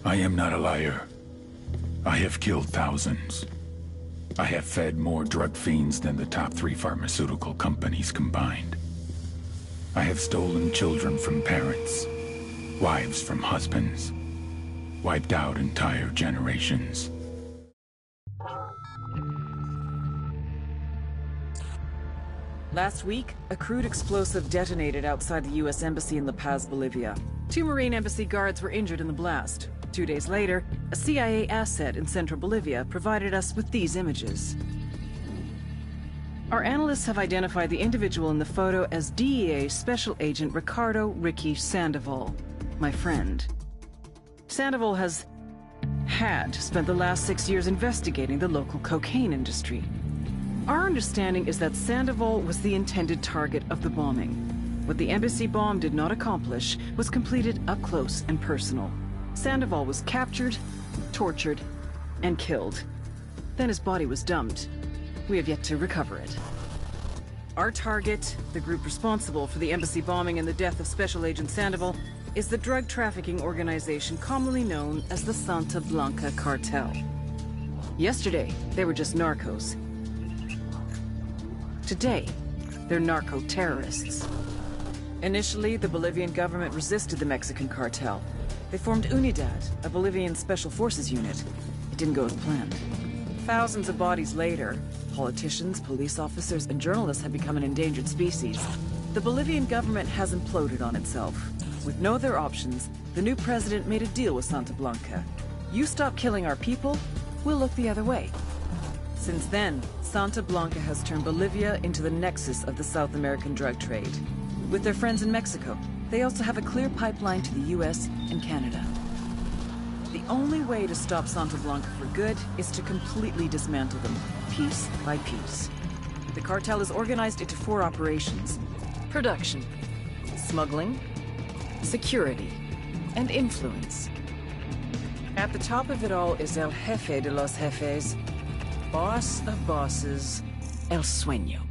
I am not a liar. I have killed thousands. I have fed more drug fiends than the top 3 pharmaceutical companies combined. I have stolen children from parents, wives from husbands, wiped out entire generations. Last week, a crude explosive detonated outside the U.S. Embassy in La Paz, Bolivia. 2 Marine Embassy guards were injured in the blast. 2 days later, a CIA asset in central Bolivia provided us with these images. Our analysts have identified the individual in the photo as DEA Special Agent Ricardo Ricky Sandoval, my friend. Sandoval had spent the last 6 years investigating the local cocaine industry. Our understanding is that Sandoval was the intended target of the bombing. What the embassy bomb did not accomplish was completed up close and personal. Sandoval was captured, tortured, and killed. Then his body was dumped. We have yet to recover it. Our target, the group responsible for the embassy bombing and the death of Special Agent Sandoval, is the drug trafficking organization commonly known as the Santa Blanca Cartel. Yesterday, they were just narcos. Today, they're narco-terrorists. Initially, the Bolivian government resisted the Mexican cartel. They formed Unidad, a Bolivian special forces unit. It didn't go as planned. Thousands of bodies later, politicians, police officers, and journalists have become an endangered species. The Bolivian government has imploded on itself. With no other options, the new president made a deal with Santa Blanca. You stop killing our people, we'll look the other way. Since then, Santa Blanca has turned Bolivia into the nexus of the South American drug trade. With their friends in Mexico, they also have a clear pipeline to the US and Canada. The only way to stop Santa Blanca for good is to completely dismantle them, piece by piece. The cartel is organized into 4 operations: production, smuggling, security, and influence. At the top of it all is El Jefe de los Jefes, boss of bosses, El Sueño.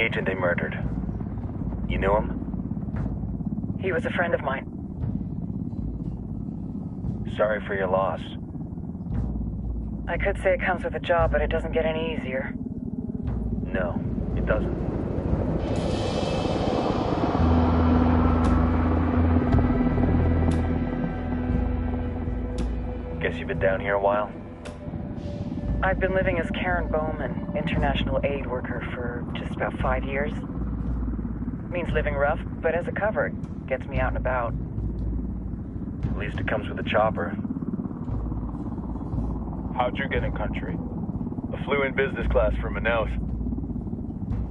agent they murdered. You knew him? He was a friend of mine. Sorry for your loss. I could say it comes with a job, but it doesn't get any easier. No, it doesn't. Guess you've been down here a while? I've been living as Karen Bowman, international aid worker, for just about 5 years. Means living rough, but as a cover, gets me out and about. At least it comes with a chopper. How'd you get in country? I flew in business class from Manaus.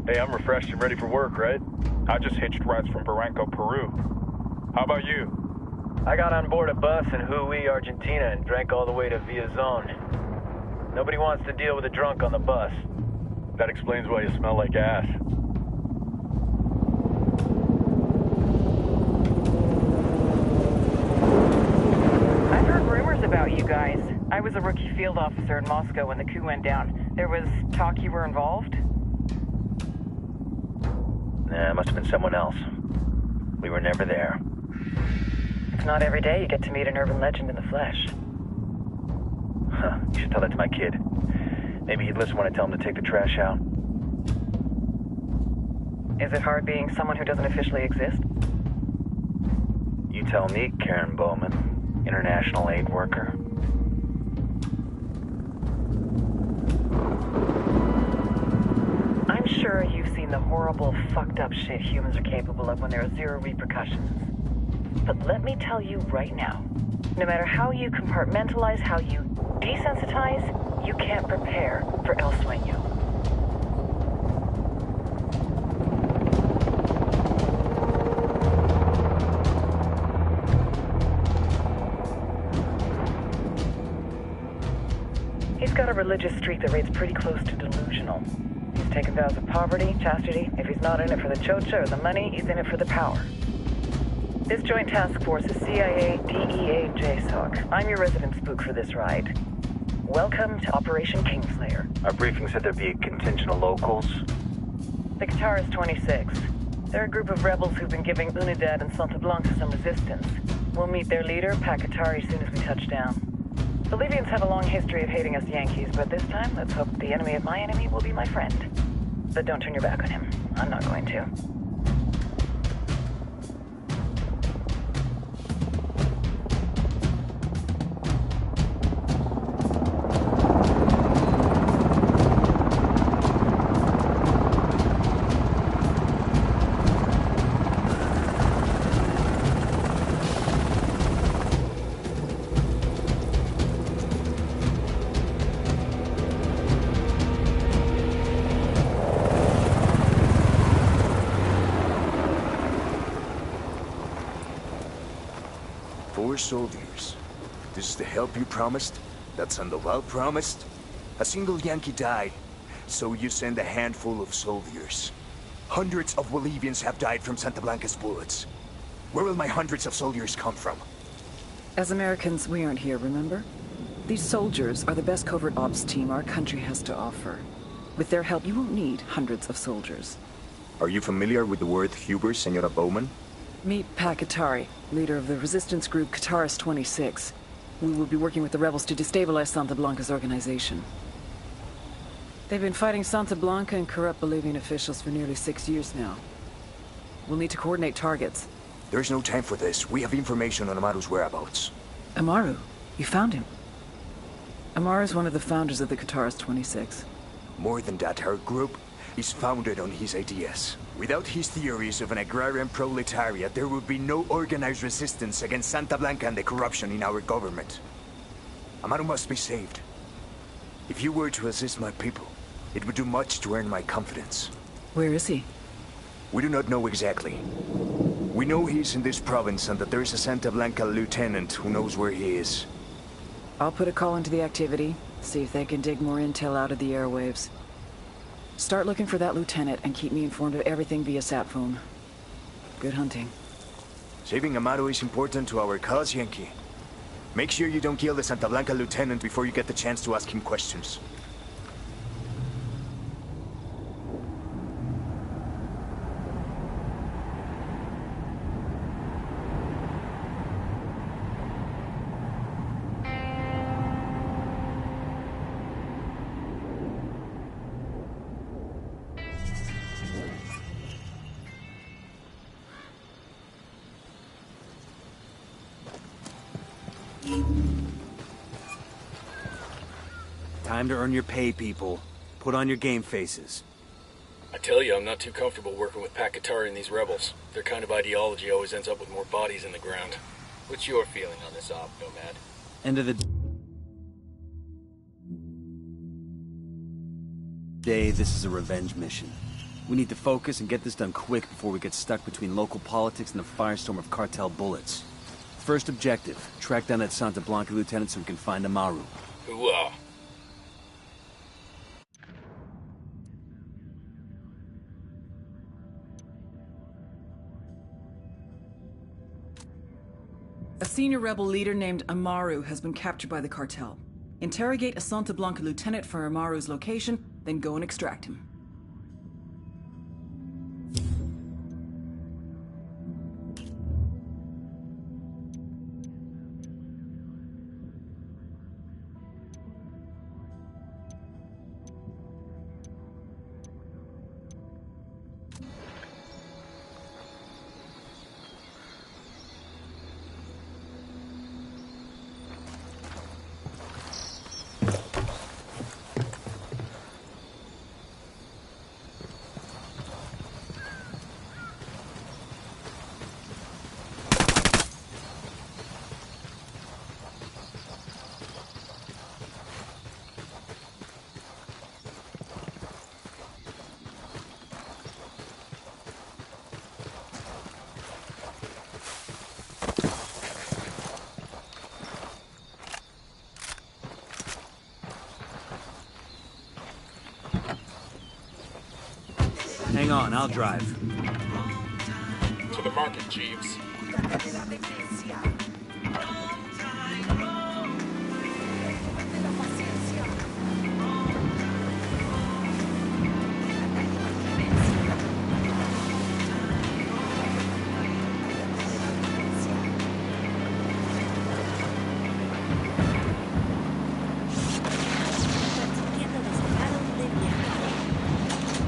Hey, I'm refreshed and ready for work, right? I just hitched rides from Barranco, Peru. How about you? I got on board a bus in Hui, Argentina, and drank all the way to Villazon. Nobody wants to deal with a drunk on the bus. That explains why you smell like ass. I've heard rumors about you guys. I was a rookie field officer in Moscow when the coup went down. There was talk you were involved? Nah, it must have been someone else. We were never there. It's not every day you get to meet an urban legend in the flesh. Huh, you should tell that to my kid. Maybe he'd listen when I tell him to take the trash out. Is it hard being someone who doesn't officially exist? You tell me, Karen Bowman, international aid worker. I'm sure you've seen the horrible, fucked up shit humans are capable of when there are zero repercussions. But let me tell you right now, no matter how you compartmentalize, how you desensitize, you can't prepare for El Sueño. He's got a religious streak that rates pretty close to delusional. He's taken vows of poverty, chastity. If he's not in it for the chocha or the money, he's in it for the power. This joint task force is CIA, DEA, JSOC. I'm your resident spook for this ride. Welcome to Operation Kingslayer. Our briefing said there'd be a contingent of locals. The Qatar is 26. They're a group of rebels who've been giving Unidad and Santa Blanca some resistance. We'll meet their leader, Pakatari, soon as we touch down. Bolivians have a long history of hating us Yankees, but this time, let's hope the enemy of my enemy will be my friend. But don't turn your back on him. I'm not going to. Soldiers. This is the help you promised? That Sandoval promised? A single Yankee died, so you send a handful of soldiers. Hundreds of Bolivians have died from Santa Blanca's bullets. Where will my hundreds of soldiers come from? As Americans, we aren't here, remember? These soldiers are the best covert ops team our country has to offer. With their help, you won't need hundreds of soldiers. Are you familiar with the word Huber, Senora Bowman? Meet Pakatari, leader of the resistance group Qatar's 26. We will be working with the rebels to destabilize Santa Blanca's organization. They've been fighting Santa Blanca and corrupt Bolivian officials for nearly 6 years now. We'll need to coordinate targets. There's no time for this. We have information on Amaru's whereabouts. Amaru? You found him? Amaru's one of the founders of the Qatar's 26. More than that, our group is founded on his ideas. Without his theories of an agrarian proletariat, there would be no organized resistance against Santa Blanca and the corruption in our government. Amaru must be saved. If you were to assist my people, it would do much to earn my confidence. Where is he? We do not know exactly. We know he's in this province and that there is a Santa Blanca lieutenant who knows where he is. I'll put a call into the activity, see if they can dig more intel out of the airwaves. Start looking for that lieutenant and keep me informed of everything via sat phone. Good hunting. Saving Amaru is important to our cause, Yankee. Make sure you don't kill the Santa Blanca lieutenant before you get the chance to ask him questions. Time to earn your pay, people. Put on your game faces. I tell you, I'm not too comfortable working with Pakatari and these rebels. Their kind of ideology always ends up with more bodies in the ground. What's your feeling on this op, Nomad? End of the day, this is a revenge mission. We need to focus and get this done quick before we get stuck between local politics and the firestorm of cartel bullets. First objective, track down that Santa Blanca lieutenant so we can find Amaru. Hooah! A senior rebel leader named Amaru has been captured by the cartel. Interrogate a Santa Blanca lieutenant for Amaru's location, then go and extract him. Hang on, I'll drive. To the market, Jeeves.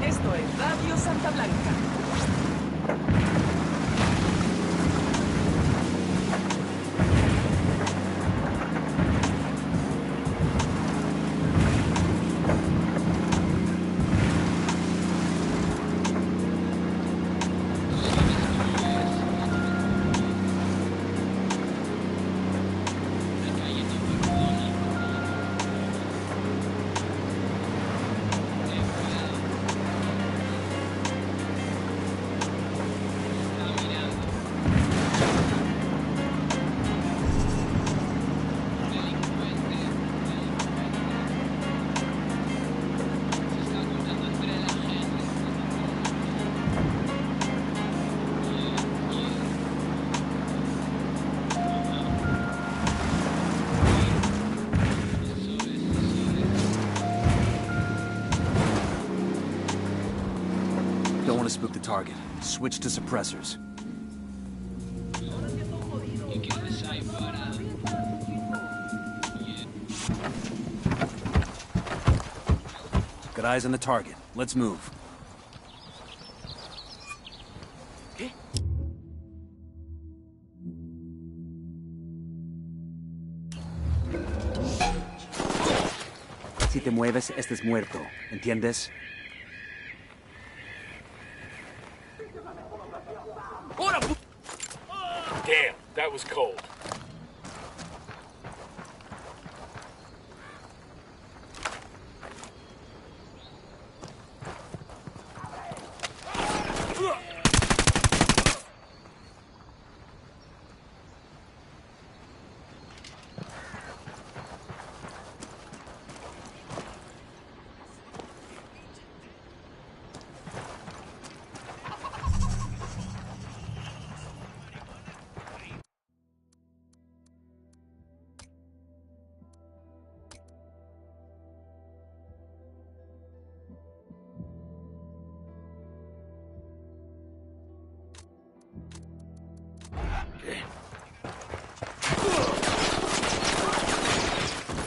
Esto es Radio Santa Blanca. Don't want to spook the target. Switch to suppressors. Got eyes on the target. Let's move. Si te mueves, estés muerto. ¿Entiendes? Damn, that was cold.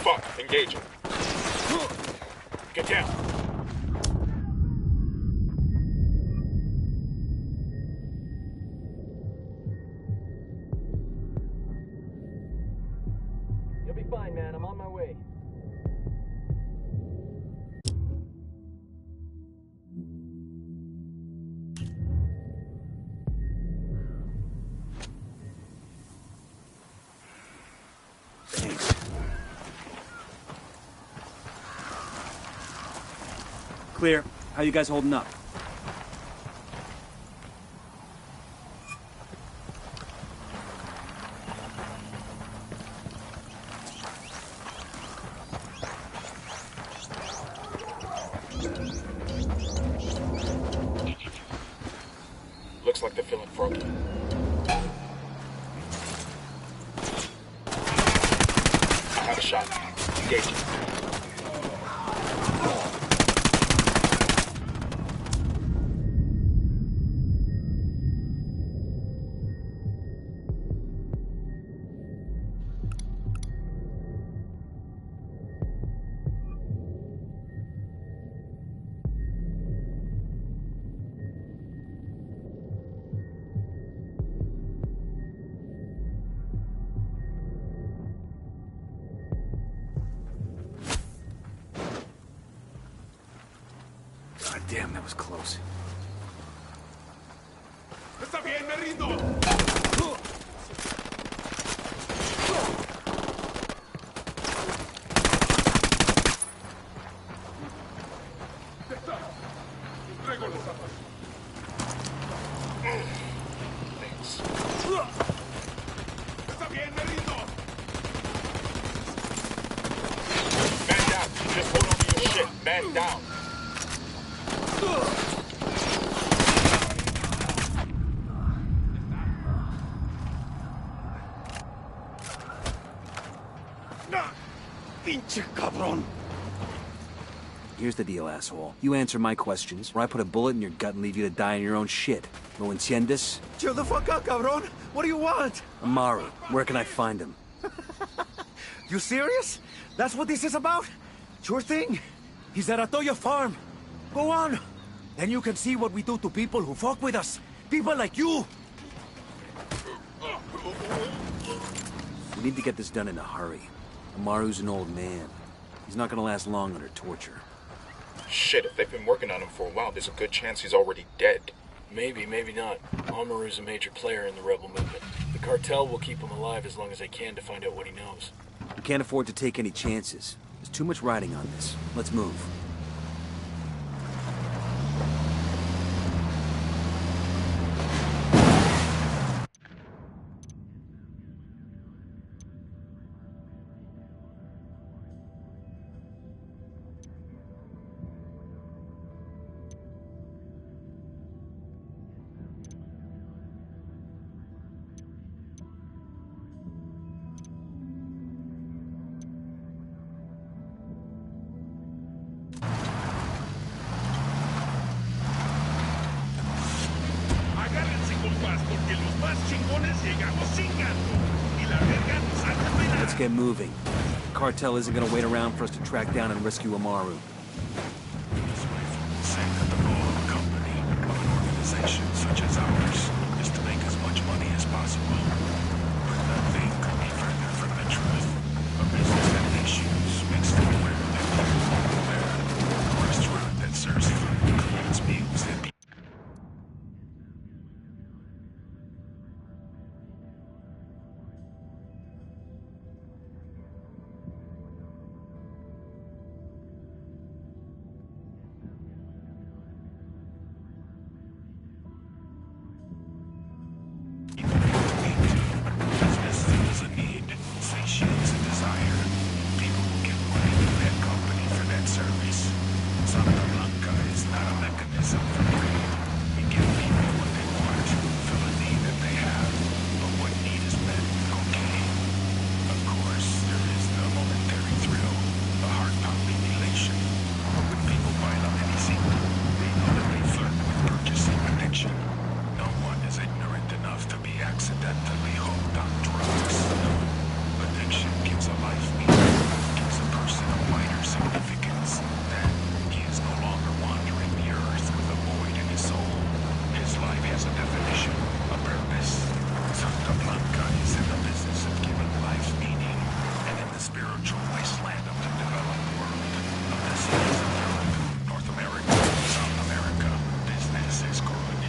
Fuck, engaging. Get down. You'll be fine, man. I'm on my way. Clear. How you guys holding up? Looks like they're feeling froggy. I have a shot. Engage it. God damn, that was close. Está bien, me rindo. Está bien, me rindo. Man down. Just hold on to your shit. Man down. Pinche cabrón. Here's the deal, asshole. You answer my questions, or I put a bullet in your gut and leave you to die in your own shit. ¿Lo entiendes? Chill the fuck out, cabrón. What do you want? Amaru, where can I find him? You serious? That's what this is about? Sure thing. He's at Atoya Farm. Go on. Then you can see what we do to people who fuck with us. People like you. We need to get this done in a hurry. Amaru's an old man. He's not gonna last long under torture. Shit, if they've been working on him for a while, there's a good chance he's already dead. Maybe, maybe not. Amaru's a major player in the rebel movement. The cartel will keep him alive as long as they can to find out what he knows. We can't afford to take any chances. There's too much riding on this. Let's move. Let's get moving. The cartel isn't gonna wait around for us to track down and rescue Amaru. This rifle will say that the goal of a company, of an organization such as ours, is to make as much money as possible. But nothing could be further from the truth. A business that issues makes footwear that people want to wear. A restaurant that serves food creates meals that people Santa Blanca is not a mechanism for greed. We give people what they want, fill a need that they have, but what need is met with cocaine. Of course, there is the momentary thrill, the heart-pounding elation. When people pile up anything, they know that they flirt with purchasing addiction. No one is ignorant enough to be accidentally hooked on drugs. Addiction gives a life meaning, gives a person a wider significance. Then he is no longer wandering the earth with a void in his soul. His life has a definition, a purpose. Santa Blanca is in the business of giving life meaning, and in the spiritual wasteland of the developed world, of the cities of Europe, North America, South America, business is good.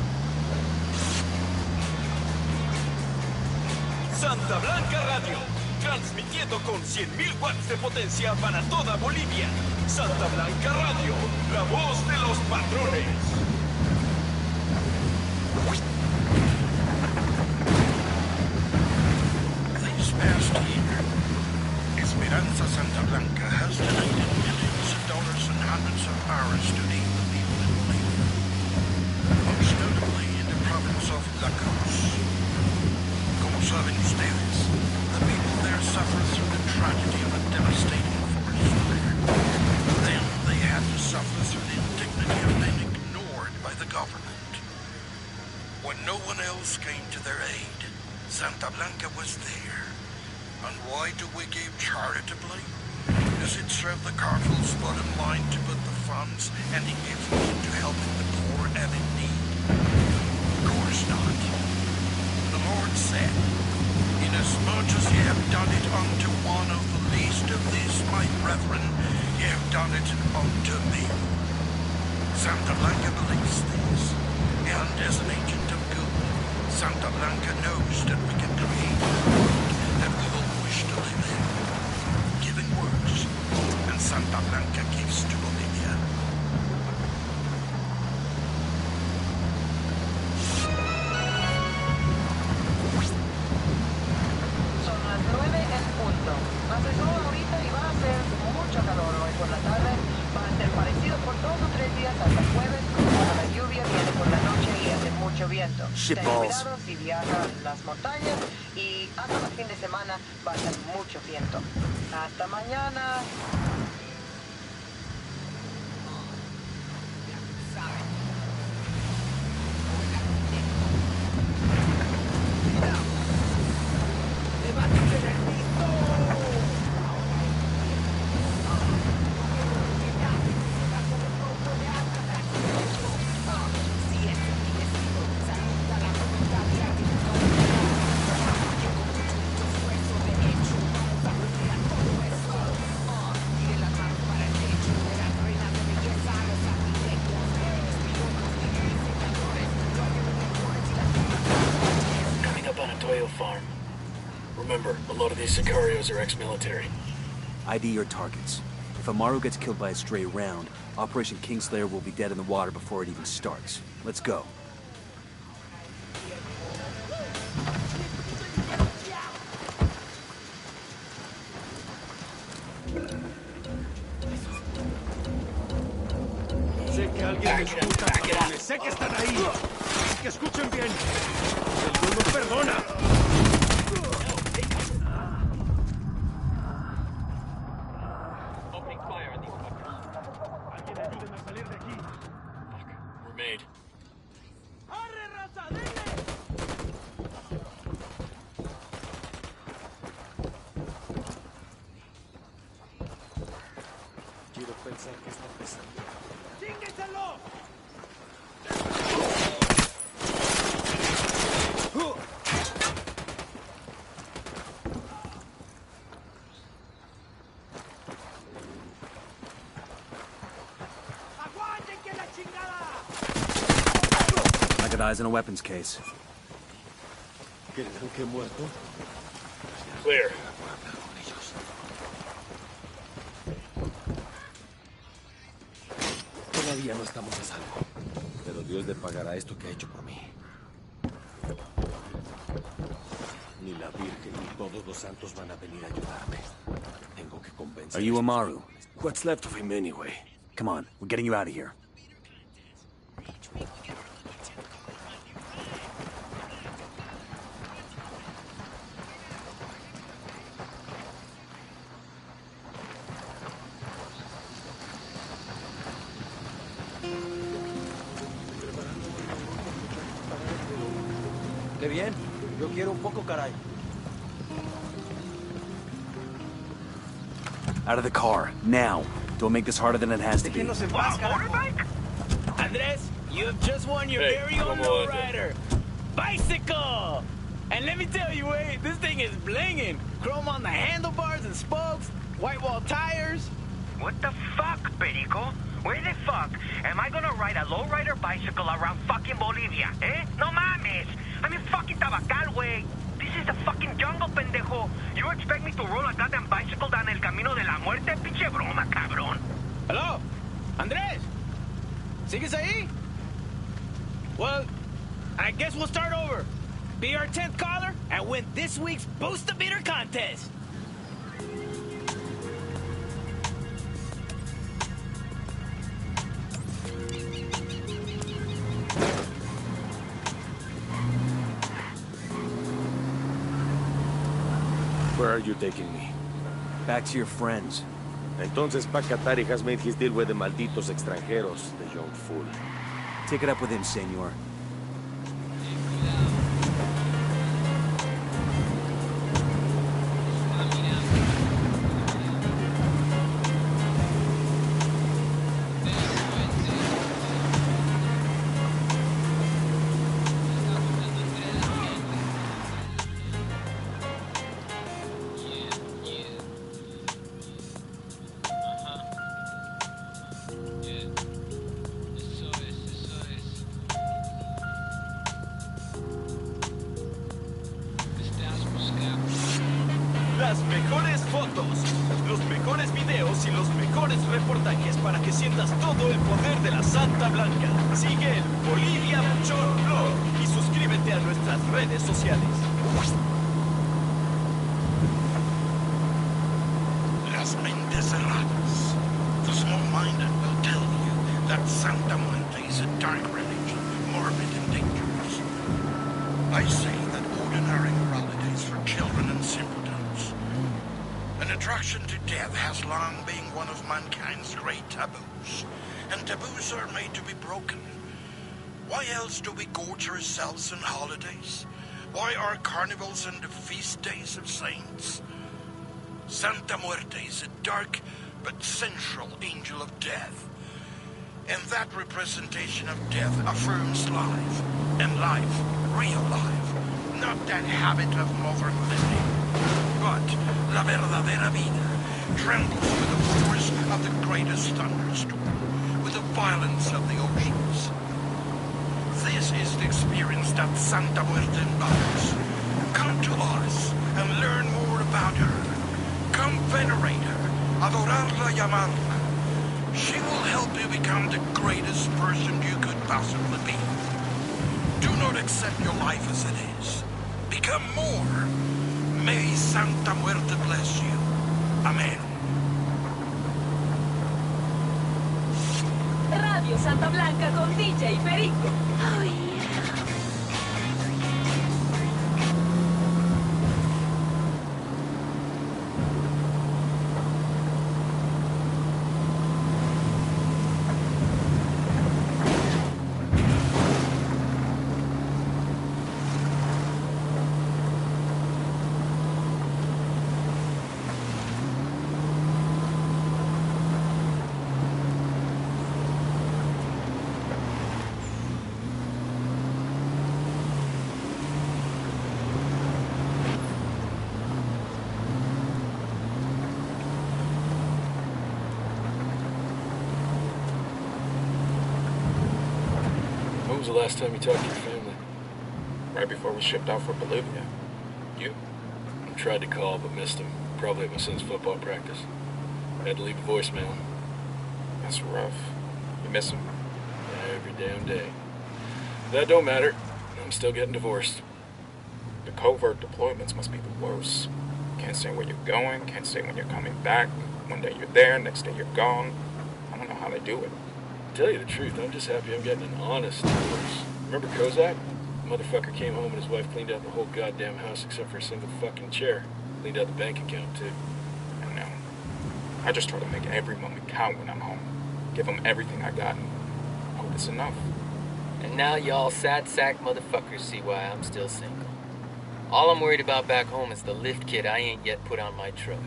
Santa Blanca Radio, transmitiendo con 100.000 watts de potencia para toda Bolivia. Santa Blanca Radio, la voz de los patrones. This past year, Esperanza Santa Blanca has donated millions of dollars and hundreds of hours to aid the people in Bolivia, most notably in the province of La Cruz. Como saben ustedes, the people there suffer through the tragedy of a devastating forest fire. Then they had to suffer through the indignity of being ignored by the government. When no one else came to their aid, Santa Blanca was there. And why do we give charitably? Does it serve the cartel's bottom line to put the funds and the effort into helping the poor and in need? Of course not. The Lord said, "Inasmuch as ye have done it unto one of the least of these my brethren, ye have done it unto me." Santa Blanca believes this, and as an agent of good, Santa Blanca knows that we can create a world that we will wish to live in. Giving works, and Santa Blanca gives to Bolivia. Son las 9 en punto. Hace sol ahorita y va a ser mucho calor hoy por la tarde. Va a ser parecido por 2 o 3 días hasta el jueves. Cuando la lluvia viene por la noche y hace mucho viento. Ten cuidado si viaja a las montañas y hasta el fin de semana va a ser mucho viento. Hasta mañana. Farm. Remember, a lot of these sicarios are ex-military. ID your targets. If Amaru gets killed by a stray round, Operation Kingslayer will be dead in the water before it even starts. Let's go. Sé que alguien me escucha, cabrones. Sé que están ahí. Que escuchen bien. El Dios no perdona. Alguien ayúdenme a salir de aquí. We're made. ¡Arre, raza! ¡Denle! Quiero pensar que está pesando. ¡Chingueselo! I got eyes on a weapons case. ¿Creen que he muerto? Clear. Todavía no estamos a salvo. Pero Dios le pagará esto que ha hecho por mí. Ni la Virgen ni todos los santos van a venir a ayudarme. Tengo que convencer. Are you Amaru? What's left of him anyway? Come on, we're getting you out of here. Qué bien. Yo quiero un poco, caray. Out of the car, now. Don't make this harder than it has to be. Motorbike? Andres, you have just won your very own lowrider. Bicycle! And let me tell you, wait, this thing is blinging. Chrome on the handlebars and spokes, white wall tires. What the fuck, Perico? Where the fuck am I gonna ride a lowrider bicycle around fucking Bolivia, eh? No mames! I'm in fucking Tabacal, way. This is the fucking jungle, pendejo. You expect me to roll a goddamn bicycle down el camino de la muerte? Pinche broma, cabrón. Hello? Andres? ¿Sigues ahí? Well, I guess we'll start over. Be our 10th caller and win this week's Boost a Beater contest. Where are you taking me? Back to your friends. Entonces Pacatari has made his deal with the malditos extranjeros, the young fool. Take it up with him, senor. Las mejores fotos, los mejores videos y los mejores reportajes para que sientas todo el poder de la Santa Blanca. Sigue el Bolivian Blog y suscríbete a nuestras redes sociales. Las mentes cerradas. The small-minded will tell you that Santa Muerte is a dark religion, morbid and dangerous. I say that ordinary morality is for children and simpletons. An attraction to death has long been one of mankind's great taboos, and taboos are made to be broken. Why else do we gorge ourselves on holidays? Why are carnivals and the feast days of saints? Santa Muerte is a dark but central angel of death. And that representation of death affirms life. And life, real life. Not that habit of modern living. But la verdadera vida trembles with the force of the greatest thunderstorm, with the violence of the oceans. This is the experience that Santa Muerte embodies. Come to us and learn more about her. Come venerate her, adorarla y amarla. She will help you become the greatest person you could possibly be. Do not accept your life as it is. Become more. May Santa Muerte bless you. Amen. Radio Santa Blanca con DJ Perico. Oh, yeah. When was the last time you talked to your family? Right before we shipped out for Bolivia. You? I tried to call, but missed him. Probably at my son's football practice. Had to leave a voicemail. That's rough. You miss him? Every damn day. That don't matter. I'm still getting divorced. The covert deployments must be the worst. Can't say where you're going, can't say when you're coming back. One day you're there, next day you're gone. I don't know how they do it. To tell you the truth, I'm just happy I'm getting an honest divorce. Remember Kozak? The motherfucker came home and his wife cleaned out the whole goddamn house except for a single fucking chair. Cleaned out the bank account, too. I know. I just try to make every moment count when I'm home. Give them everything I got and hope it's enough. And now y'all sad sack motherfuckers see why I'm still single. All I'm worried about back home is the lift kit I ain't yet put on my truck.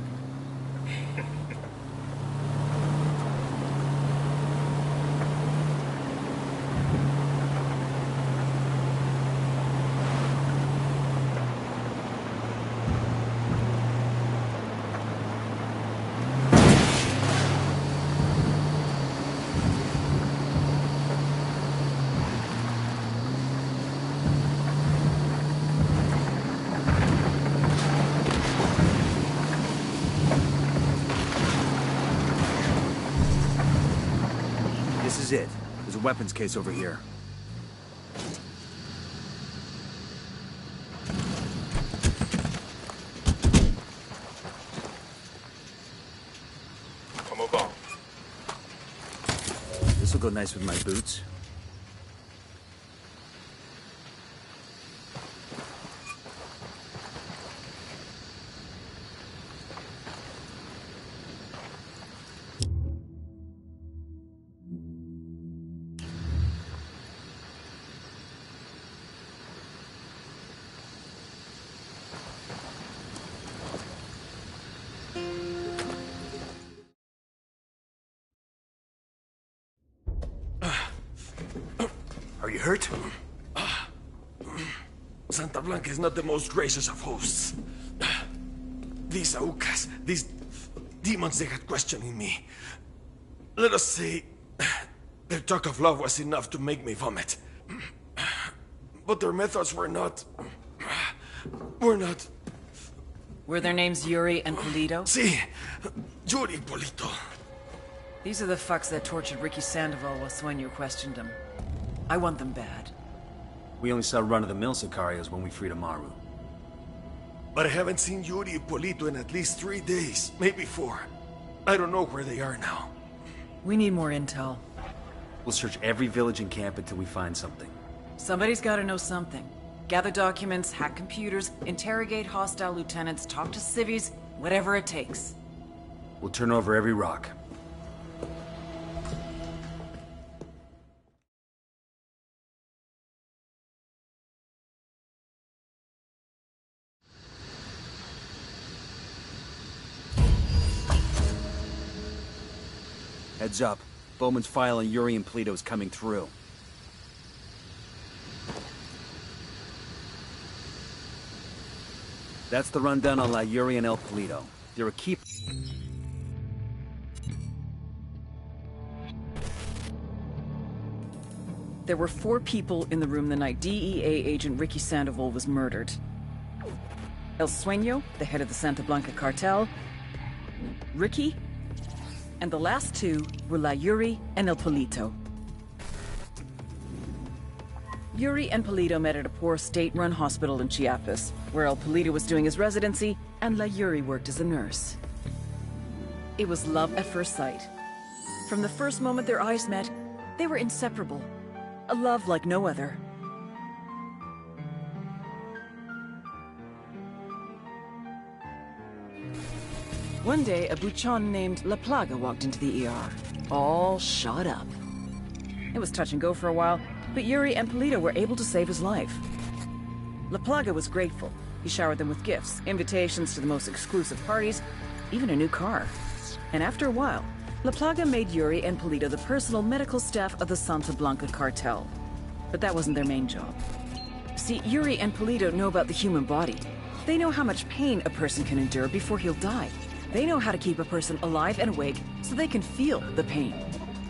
This is it. The There's a weapons case over here. Come along. This'll go nice with my boots. Are you hurt? Santa Blanca is not the most gracious of hosts. These Aucas, these demons they had questioning me. Let us say, their talk of love was enough to make me vomit. But their methods were not... Were their names Yuri and Polito? Si, Yuri Polito. These are the fucks that tortured Ricky Sandoval while Sueño questioned him. I want them bad. We only saw run-of-the-mill Sicarios when we freed Amaru. But I haven't seen Yuri and Polito in at least 3 days, maybe 4. I don't know where they are now. We need more intel. We'll search every village and camp until we find something. Somebody's gotta know something. Gather documents, hack computers, interrogate hostile lieutenants, talk to civvies, whatever it takes. We'll turn over every rock. Heads up. Bowman's file on Yuri and Polito is coming through. That's the rundown on La Yuri and El Polito. They're a key... There were 4 people in the room the night DEA agent Ricky Sandoval was murdered. El Sueño, the head of the Santa Blanca cartel, Ricky, and the last 2 were La Yuri and El Polito. Yuri and Polito met at a poor state-run hospital in Chiapas, where El Polito was doing his residency and La Yuri worked as a nurse. It was love at first sight. From the first moment their eyes met, they were inseparable. A love like no other. One day, a buchon named La Plaga walked into the ER, all shot up. It was touch and go for a while, but Yuri and Polito were able to save his life. La Plaga was grateful. He showered them with gifts, invitations to the most exclusive parties, even a new car. And after a while, La Plaga made Yuri and Polito the personal medical staff of the Santa Blanca cartel. But that wasn't their main job. See, Yuri and Polito know about the human body. They know how much pain a person can endure before he'll die. They know how to keep a person alive and awake so they can feel the pain.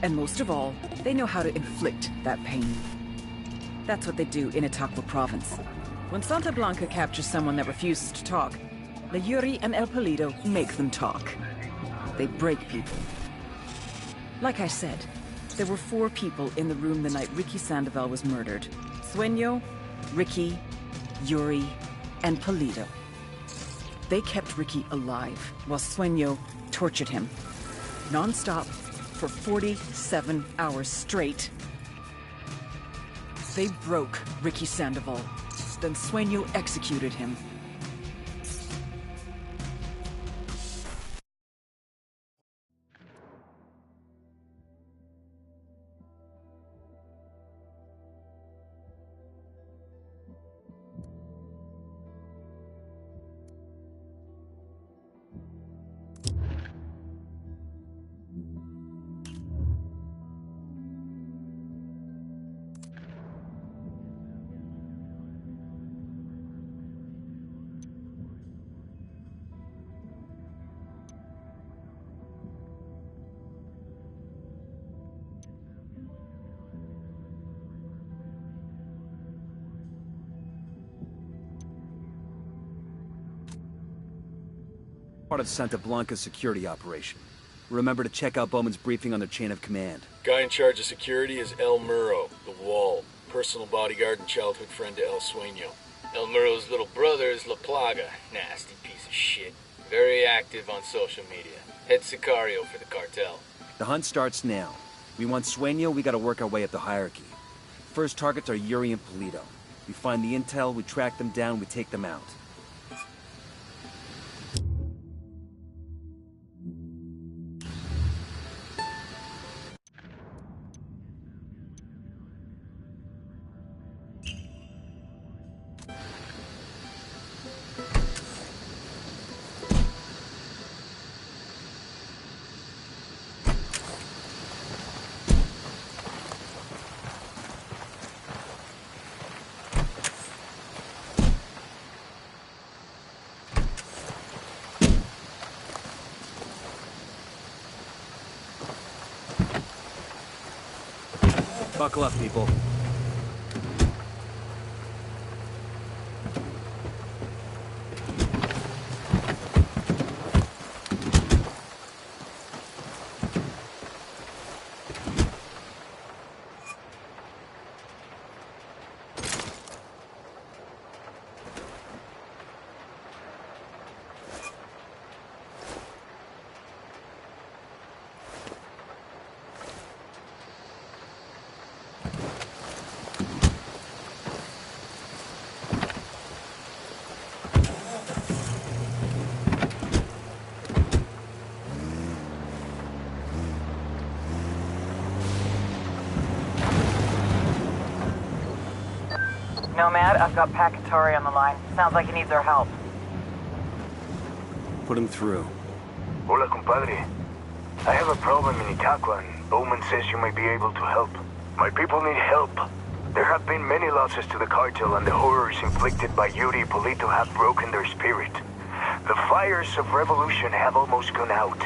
And most of all, they know how to inflict that pain. That's what they do in Itacua province. When Santa Blanca captures someone that refuses to talk, La Yuri and El Polito make them talk. They break people. Like I said, there were 4 people in the room the night Ricky Sandoval was murdered. Sueño, Ricky, Yuri, and Polito. They kept Ricky alive while Sueño tortured him. Non-stop for 47 hours straight. They broke Ricky Sandoval. Then Sueño executed him. Part of Santa Blanca's security operation. Remember to check out Bowman's briefing on their chain of command. Guy in charge of security is El Muro, the Wall. Personal bodyguard and childhood friend to El Sueño. El Muro's little brother is La Plaga. Nasty piece of shit. Very active on social media. Head Sicario for the cartel. The hunt starts now. We want Sueño, we gotta work our way up the hierarchy. First targets are Yuri and Polito. We find the intel, we track them down, we take them out. Buckle up, people. Nomad, I've got Pacatari on the line. Sounds like he needs our help. Put him through. Hola, compadre. I have a problem in Itaqua, and Bowman says you might be able to help. My people need help. There have been many losses to the cartel, and the horrors inflicted by Yuri Polito have broken their spirit. The fires of revolution have almost gone out.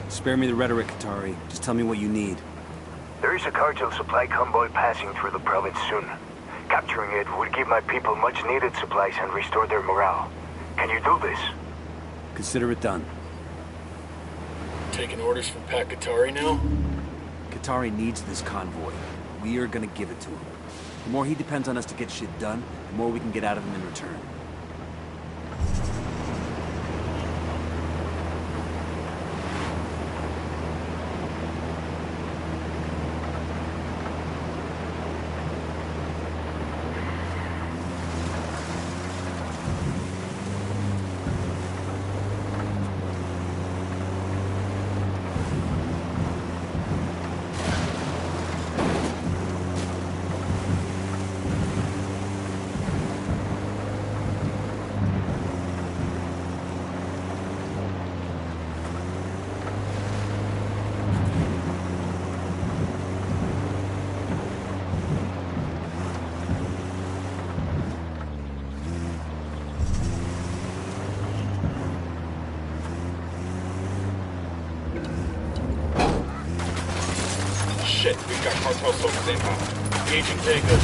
Spare me the rhetoric, Katari. Just tell me what you need. There is a cartel supply convoy passing through the province soon. Capturing it would give my people much-needed supplies and restore their morale. Can you do this? Consider it done. Taking orders from Pat Katari now? Katari needs this convoy. We are gonna give it to him. The more he depends on us to get shit done, the more we can get out of him in return. Shit, we've got cartel soldiers inbound. Engaging Tangos.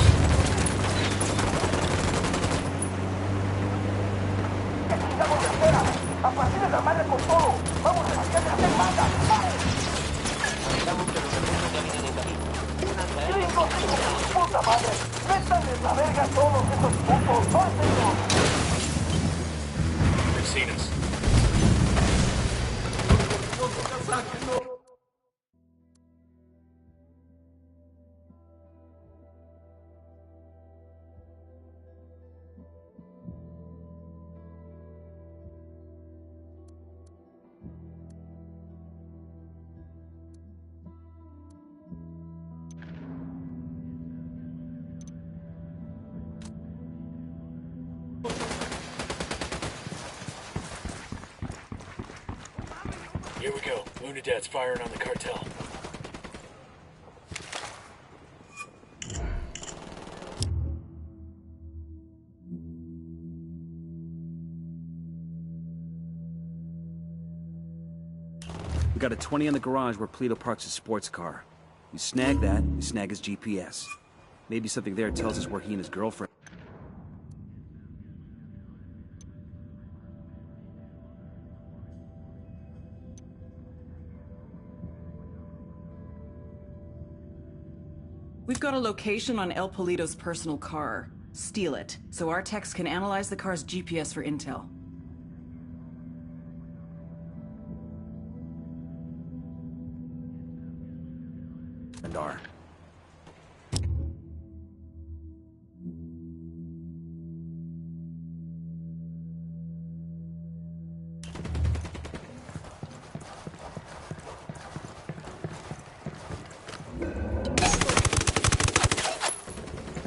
They've seen us. Here we go. Unidad's firing on the cartel. We got a 20 in the garage where Polito parks his sports car. We snag that, we snag his GPS. Maybe something there tells us where he and his girlfriend... We've got a location on El Polito's personal car. Steal it, so our techs can analyze the car's GPS for intel. And R.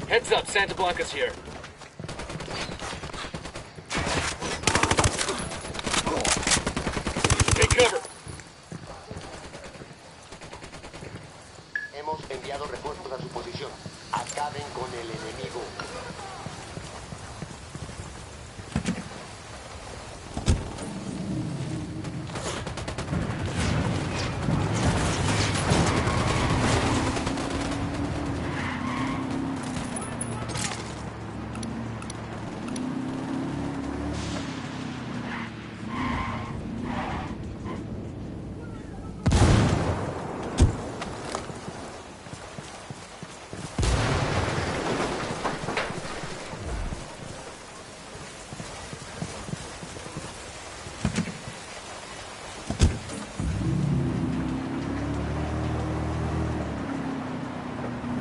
Heads up, Santa Blanca's here. Take cover. Hemos enviado refuerzos a su posición. Acaben con el enemigo.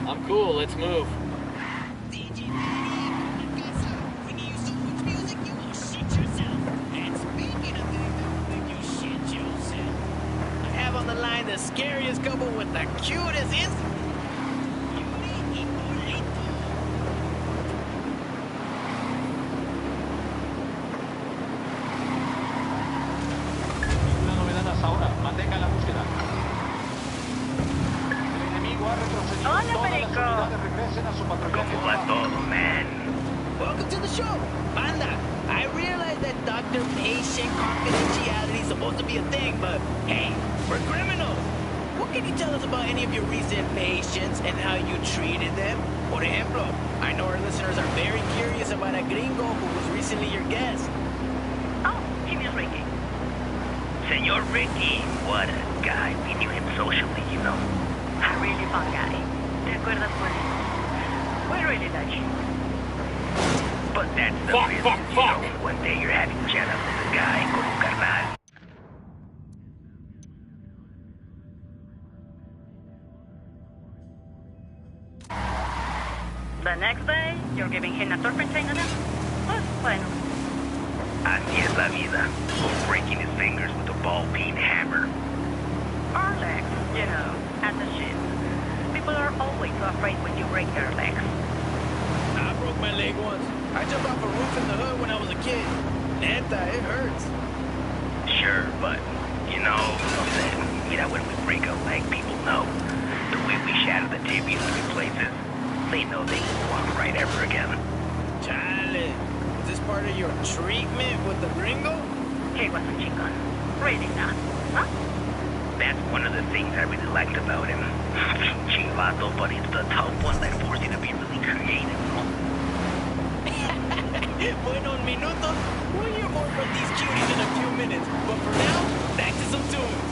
I'm cool, let's move. I have on the line the scariest couple with the cutest Una novedad hasta ahora. Mantenga la búsqueda. El enemigo ha retrocedido. Hola, Todas las Perico. unidades regresen a su patrullaje. ¿Cómo va todo, man? Welcome to the show, Banda. I realize that doctor-patient confidentiality is supposed to be a thing, but hey, we're criminals. What can you tell us about any of your recent patients and how you treated them? Por ejemplo, I know our listeners are very curious about a gringo who was recently your guest. Oh, he means Ricky. Senor Ricky, what a guy. We knew him socially, you know. A really fun guy. ¿Te acuerdas por él? We really like him. But that's the risk, you know. One day you're having jealous with a guy con un carnal. The next day, you're giving him a turpentine to them? Pues, bueno. Así es la vida. Or breaking his fingers with a ball-peen hammer. Or legs, you know, at the shit. People are always so afraid when you break their legs. I broke my leg once. I jumped off a roof in the hood when I was a kid. Neta, it hurts. Sure, but, you know, when we break a leg, people know. The way we shatter the tibia in other places, they know they won't walk right ever again. Chale. Is this part of your treatment with the gringo? He was a chingon. Really not. Huh? That's one of the things I really liked about him. Chivato, but it's the tough one that forced you to be really creative. Buenos minutos. We'll hear more from these cuties in a few minutes. But for now, back to some tunes.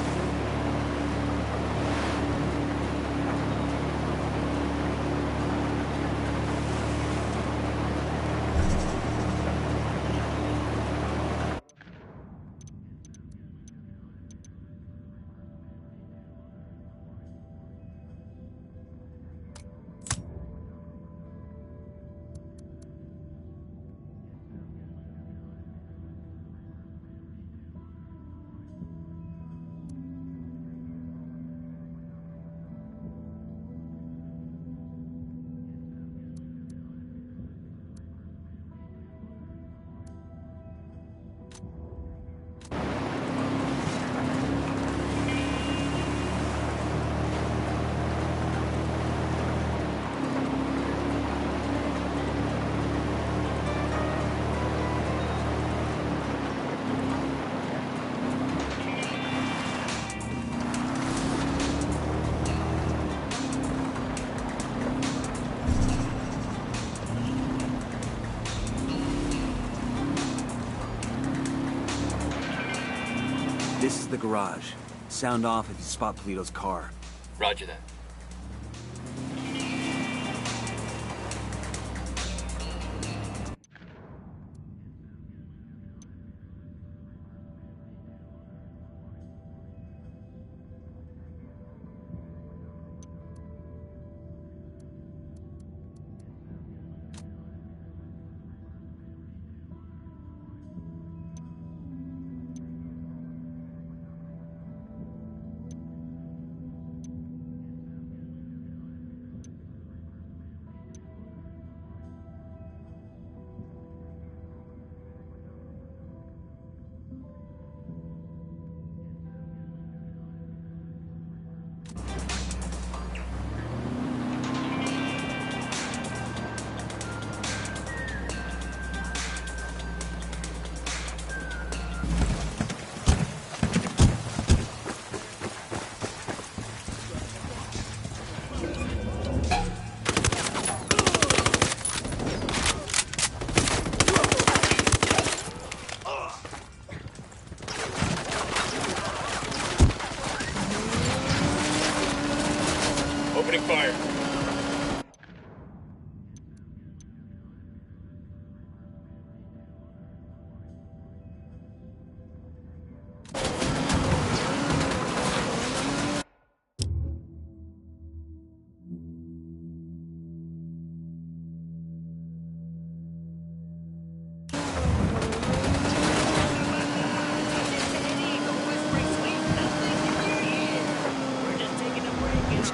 This is the garage. Sound off if you spot Polito's car. Roger that.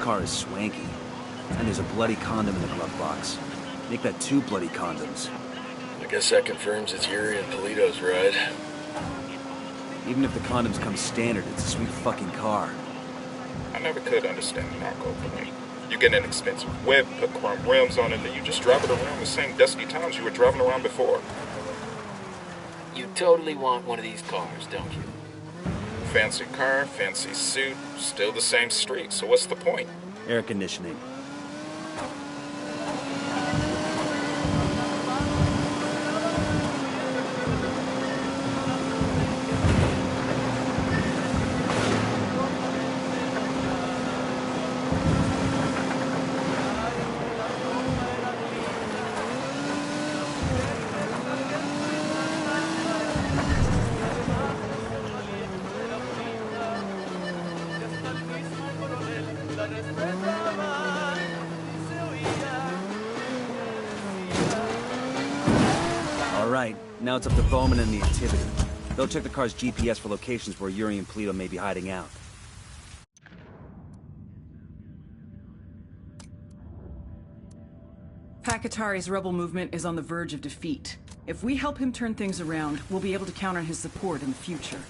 car is swanky. And there's a bloody condom in the glove box. Make that 2 bloody condoms. I guess that confirms it's Yuri and Polito's ride. Even if the condoms come standard, it's a sweet fucking car. I never could understand the narco thing. You get an expensive whip, put chrome rims on it, and you just drive it around the same dusty towns you were driving around before. You totally want one of these cars, don't you? Fancy car, fancy suit, still the same street, so what's the point? Air conditioning. Now it's up to Bowman and the activity. They'll check the car's GPS for locations where Yuri and Polito may be hiding out. Pakatari's rebel movement is on the verge of defeat. If we help him turn things around, we'll be able to count on his support in the future.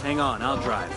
Hang on, I'll drive.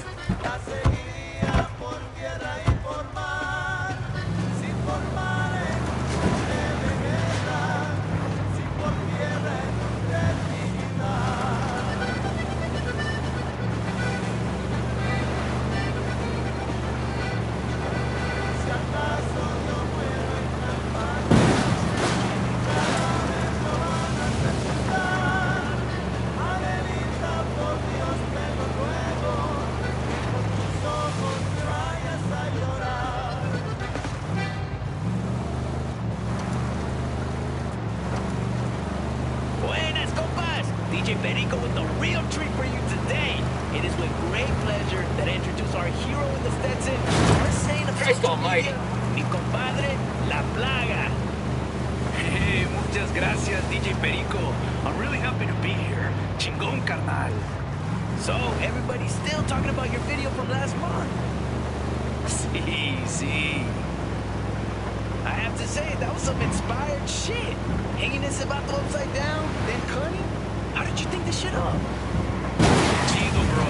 DJ Perico with the real treat for you today. It is with great pleasure that I introduce our hero in the Stetson, our saint of Christ almighty, mi compadre, La Plaga. Hey, muchas gracias, DJ Perico. I'm really happy to be here. Chingón, carnal. So, everybody's still talking about your video from last month. Sí. I have to say, that was some inspired shit. Hanging this vato upside down, then cutting. How did you think this shit up? Chido, bro.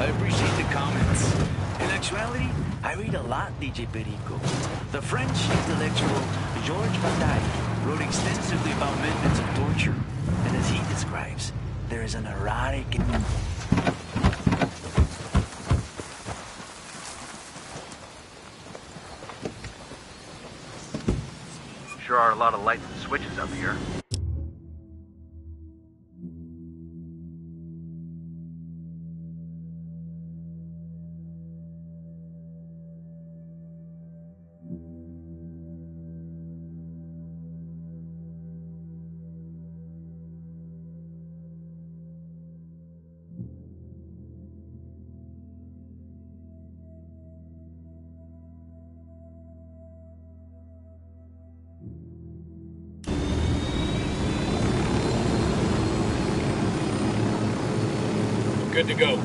I appreciate the comments. In actuality, I read a lot, DJ Perico. The French intellectual Georges Bataille wrote extensively about methods of torture. And as he describes, there is an erotic and... Sure are a lot of lights and switches up here. Good to go.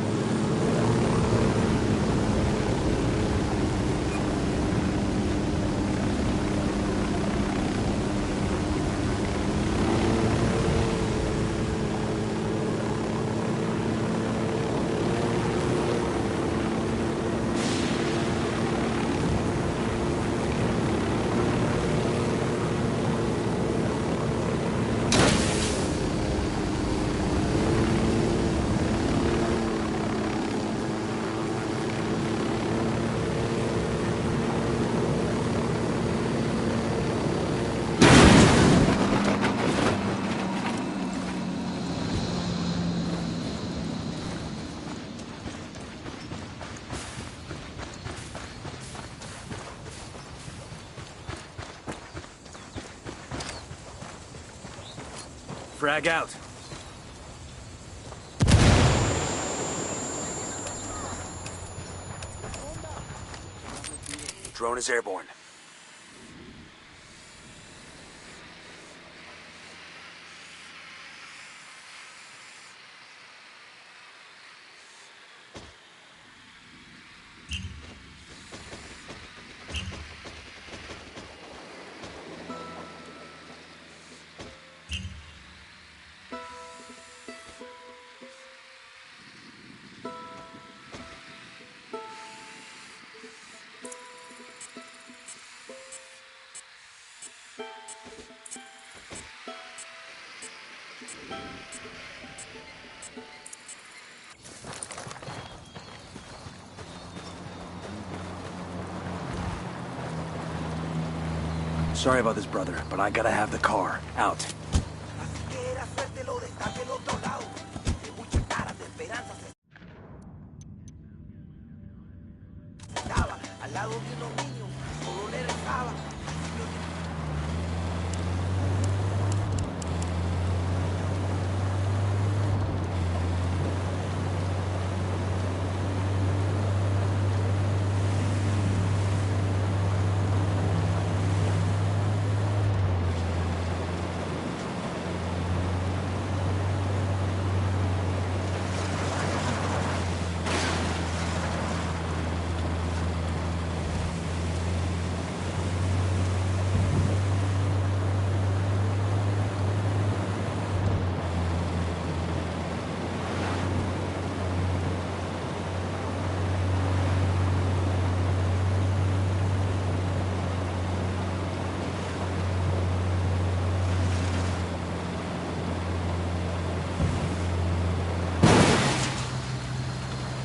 Frag out. Drone is airborne. Sorry about this, brother, but I gotta have the car. Out.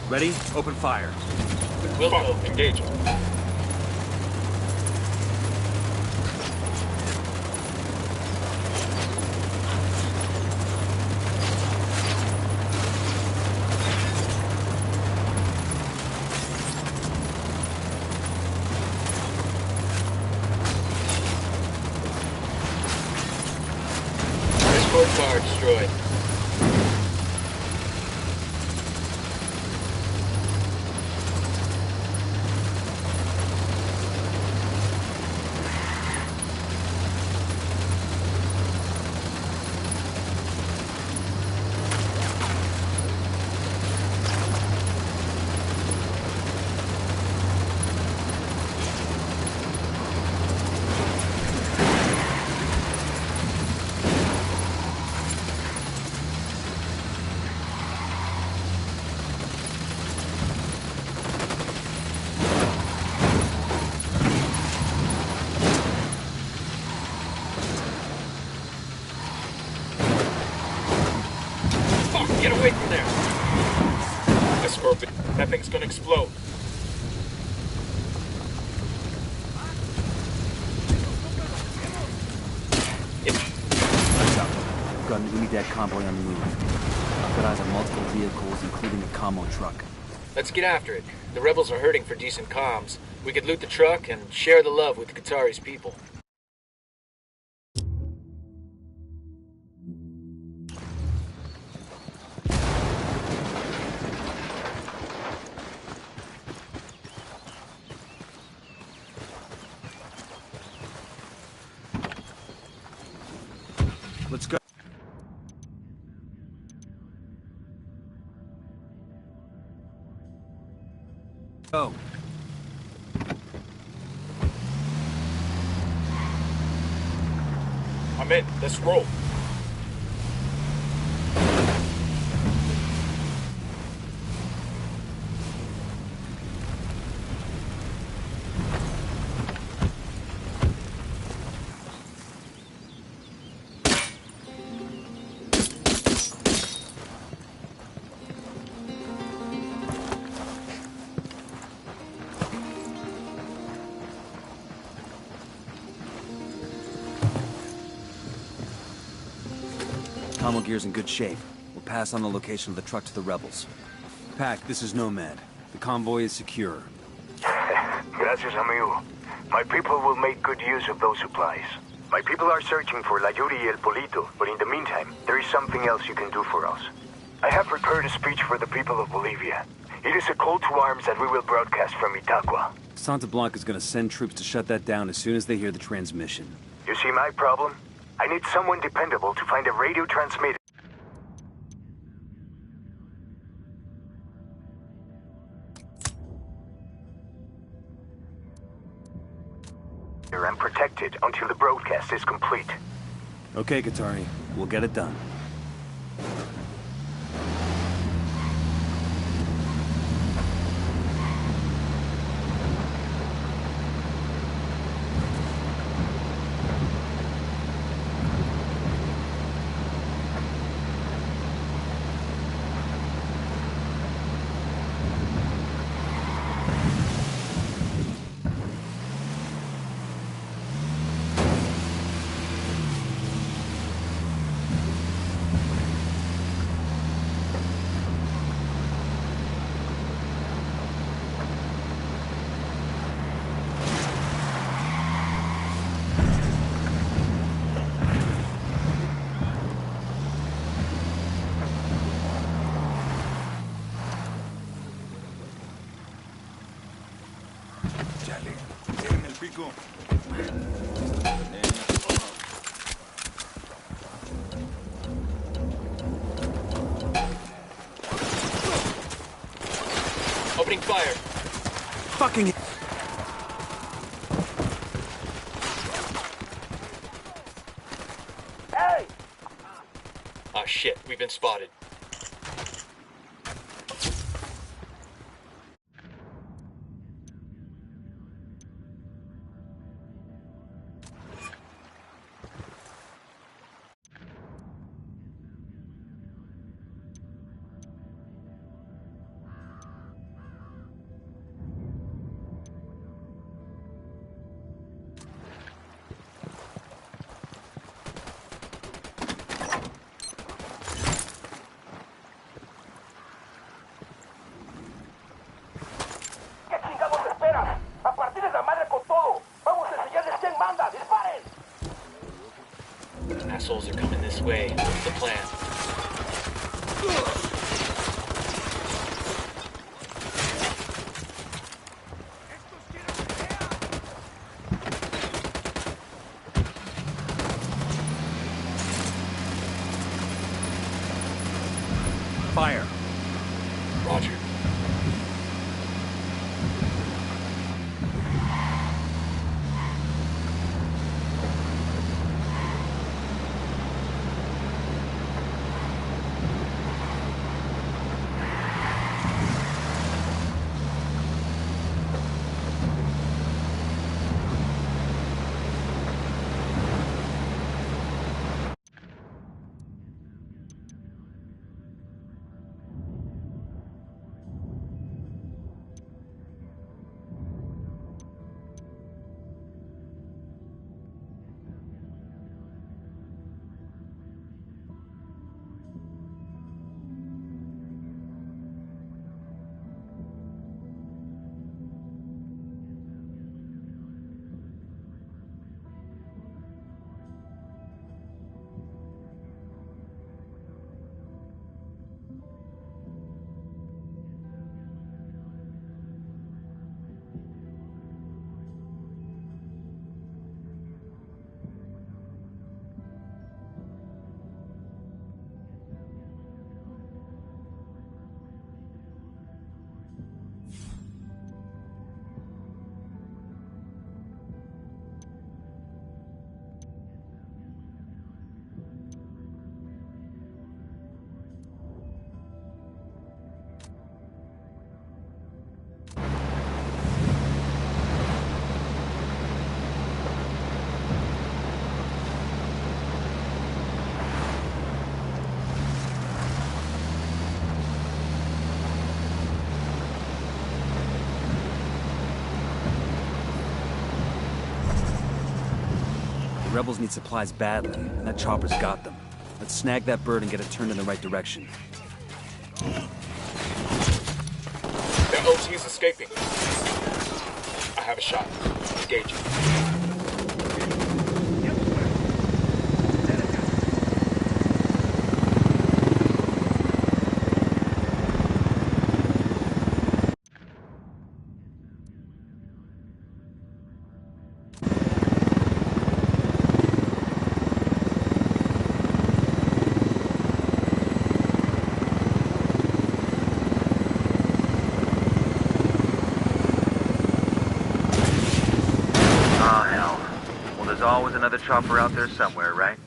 Ready? Open fire. Will do. Engage. Escort car destroyed. Get away from there! Escort, that thing's gonna explode. We've got an Unidad convoy on the move. I've got eyes on multiple vehicles, including a commo truck. Let's get after it. The rebels are hurting for decent comms. We could loot the truck and share the love with Qatari's people. Let's go. Go. I'm in. Let's roll. Commo gear's in good shape. We'll pass on the location of the truck to the rebels. Pac, this is Nomad. The convoy is secure. Gracias, amigo. My people will make good use of those supplies. My people are searching for La Yuri y El Polito, but in the meantime, there is something else you can do for us. I have prepared a speech for the people of Bolivia. It is a call to arms that we will broadcast from Itaqua. Santa Blanca's gonna send troops to shut that down as soon as they hear the transmission. You see my problem? I need someone dependable to find a radio transmitter and protect it until the broadcast is complete. Okay, Katari. We'll get it done. Opening fire. Fucking... Hey! Ah, shit. We've been spotted. Assholes are coming this way. What's the plan? Fire. Roger. Rebels need supplies badly, and that chopper's got them. Let's snag that bird and get it turned in the right direction. Their OT's escaping. I have a shot. Engage. another chopper out there somewhere, right?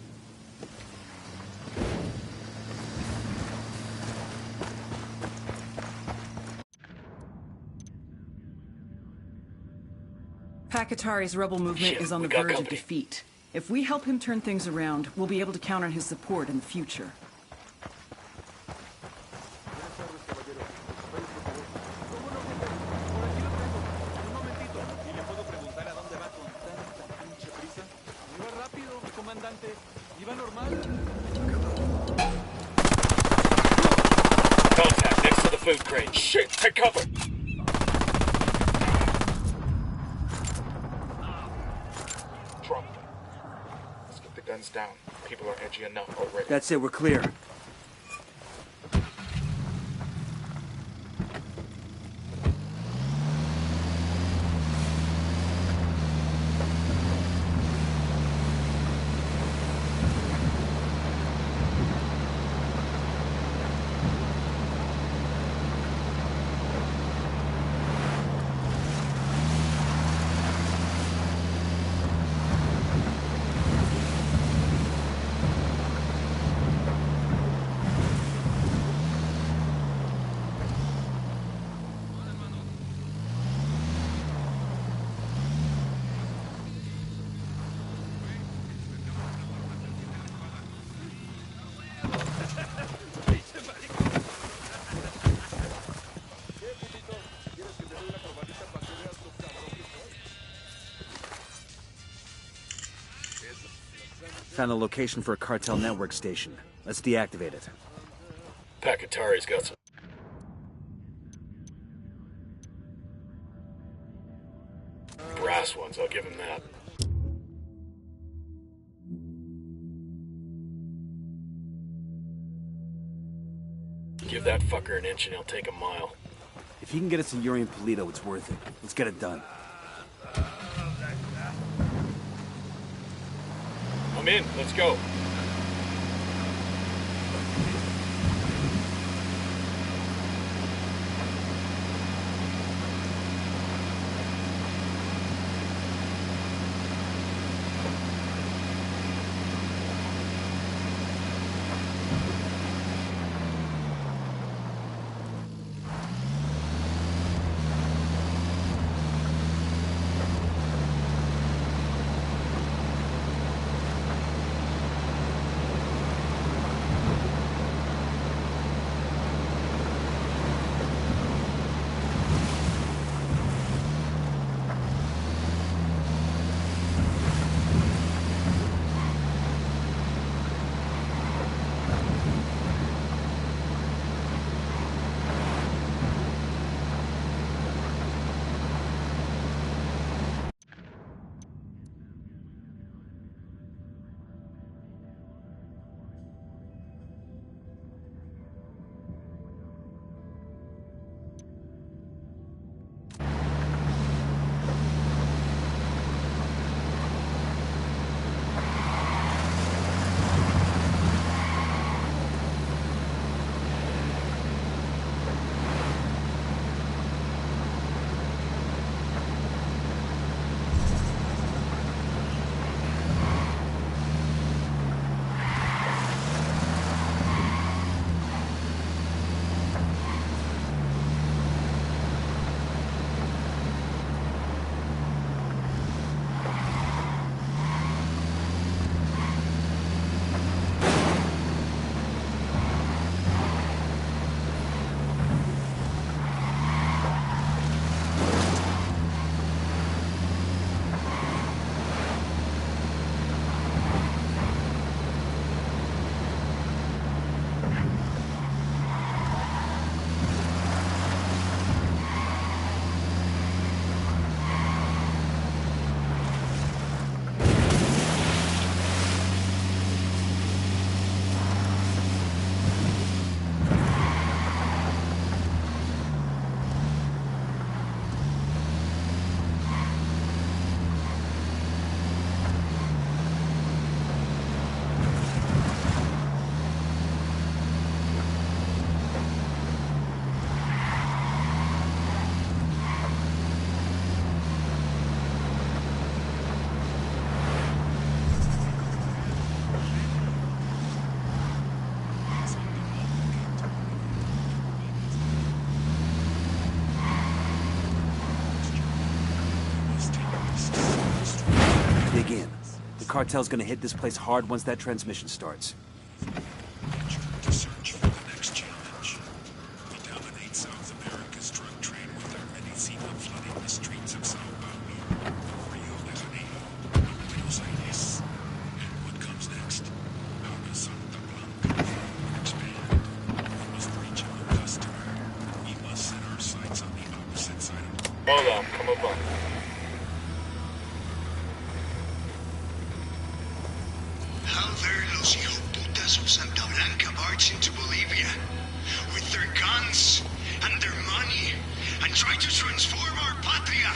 Pakatari's rebel movement is on the verge of defeat. If we help him turn things around, we'll be able to count on his support in the future. Contact next to the food crate. Shit, take cover! Drop them. Let's get the guns down. People are edgy enough already. That's it, we're clear. Found a location for a cartel network station. Let's deactivate it. Pakatari's got some. Brass ones, I'll give him that. Give that fucker an inch and he'll take a mile. If he can get us to Yuri and Polito, it's worth it. Let's get it done. I'm in, let's go. cartel's gonna hit this place hard once that transmission starts. To search for the next challenge. We dominate South America's drug trade with our medicina flooding the streets of Sao Paulo, Rio de Janeiro, Buenos Aires. And what comes next? How does Santa Blanca expand? We must reach our customer. We must set our sights on the opposite side of the... Hold on, come up on. How dare los hijoputas of Santa Blanca march into Bolivia with their guns and their money and try to transform our patria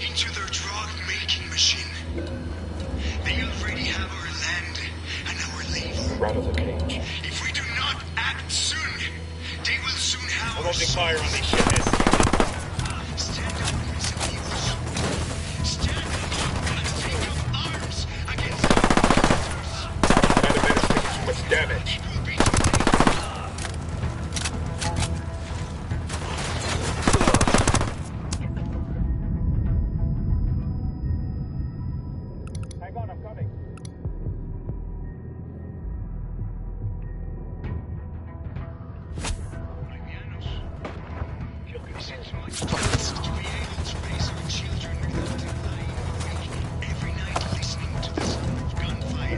into their drug-making machine. They already have our land and our labor. Right of the cage. If we do not act soon, they will soon have I'm our opening fire on souls. these shitheads. Stand up, Prisioneros. Stand up and take up arms against our oppressors. Elevator's taking too much damage. Hang on, I'm coming.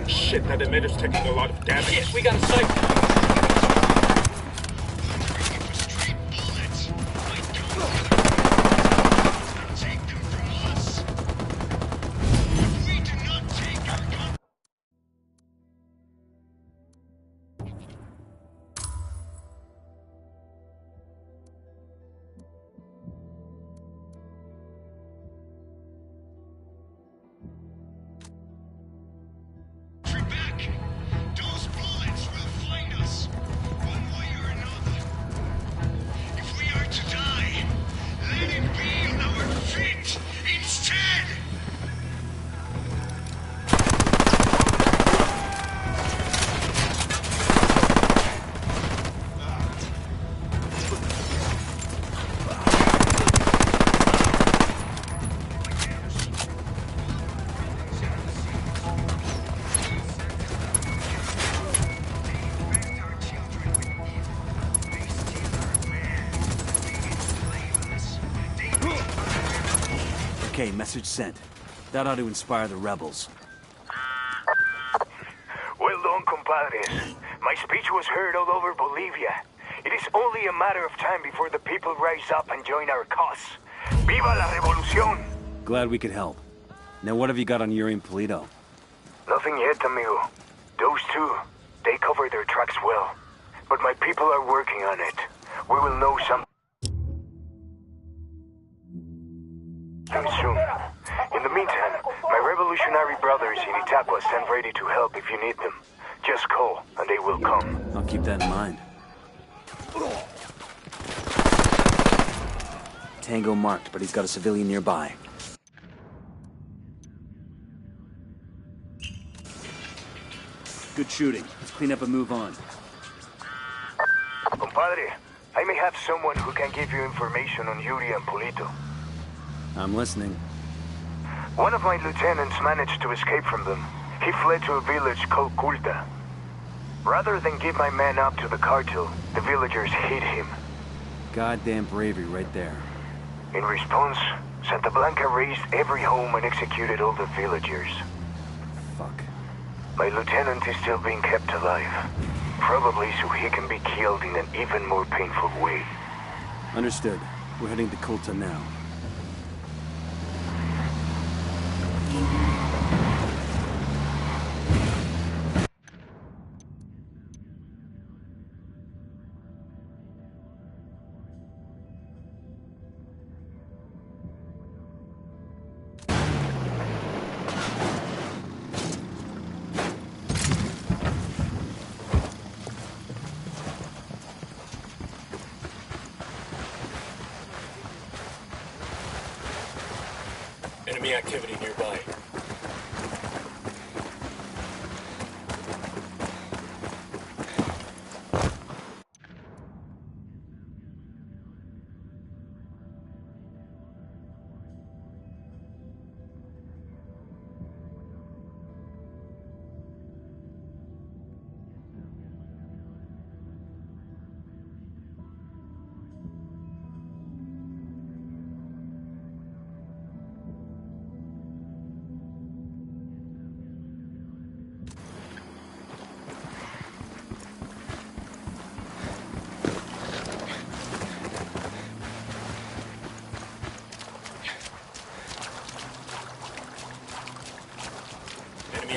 Shit, that emitter's taking a lot of damage. Shit, we got a sight. Those bullets will find us, one way or another. If we are to die, let it be on our feet instead! Okay, message sent. That ought to inspire the rebels. Well done, compadres. My speech was heard all over Bolivia. It is only a matter of time before the people rise up and join our cause. Viva la revolución! Glad we could help. Now what have you got on Yuri and Polito? Nothing yet, amigo. Those two, they cover their tracks well. But my people are working on it. We will know something soon. In the meantime, my revolutionary brothers in Itaqua stand ready to help if you need them. Just call, and they will come. I'll keep that in mind. Tango marked, but he's got a civilian nearby. Good shooting. Let's clean up and move on. Compadre, I may have someone who can give you information on Yuri and Polito. I'm listening. One of my lieutenants managed to escape from them. He fled to a village called Culta. Rather than give my man up to the cartel, the villagers hid him. Goddamn bravery right there. In response, Santa Blanca razed every home and executed all the villagers. Fuck. My lieutenant is still being kept alive. Probably so he can be killed in an even more painful way. Understood. We're heading to Culta now. Enemy activity nearby.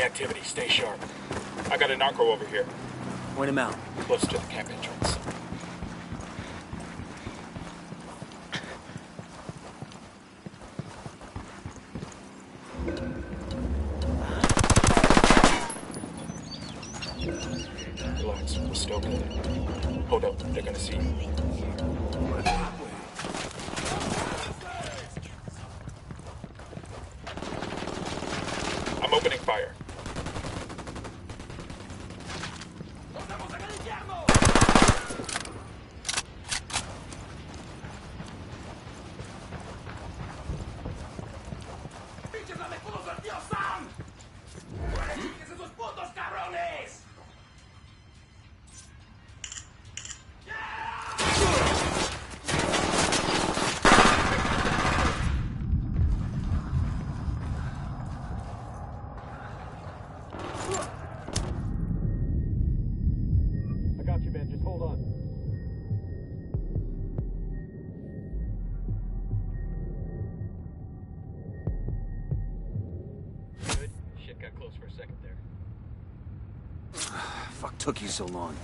activity. Stay sharp. I got a narco over here. Point him out. Close to the camp entrance. Relax, we're still good. Hold up, they're gonna see you. I'm opening fire. I got you, man. Just hold on. Good. Shit got close for a second there. Fuck took you so long.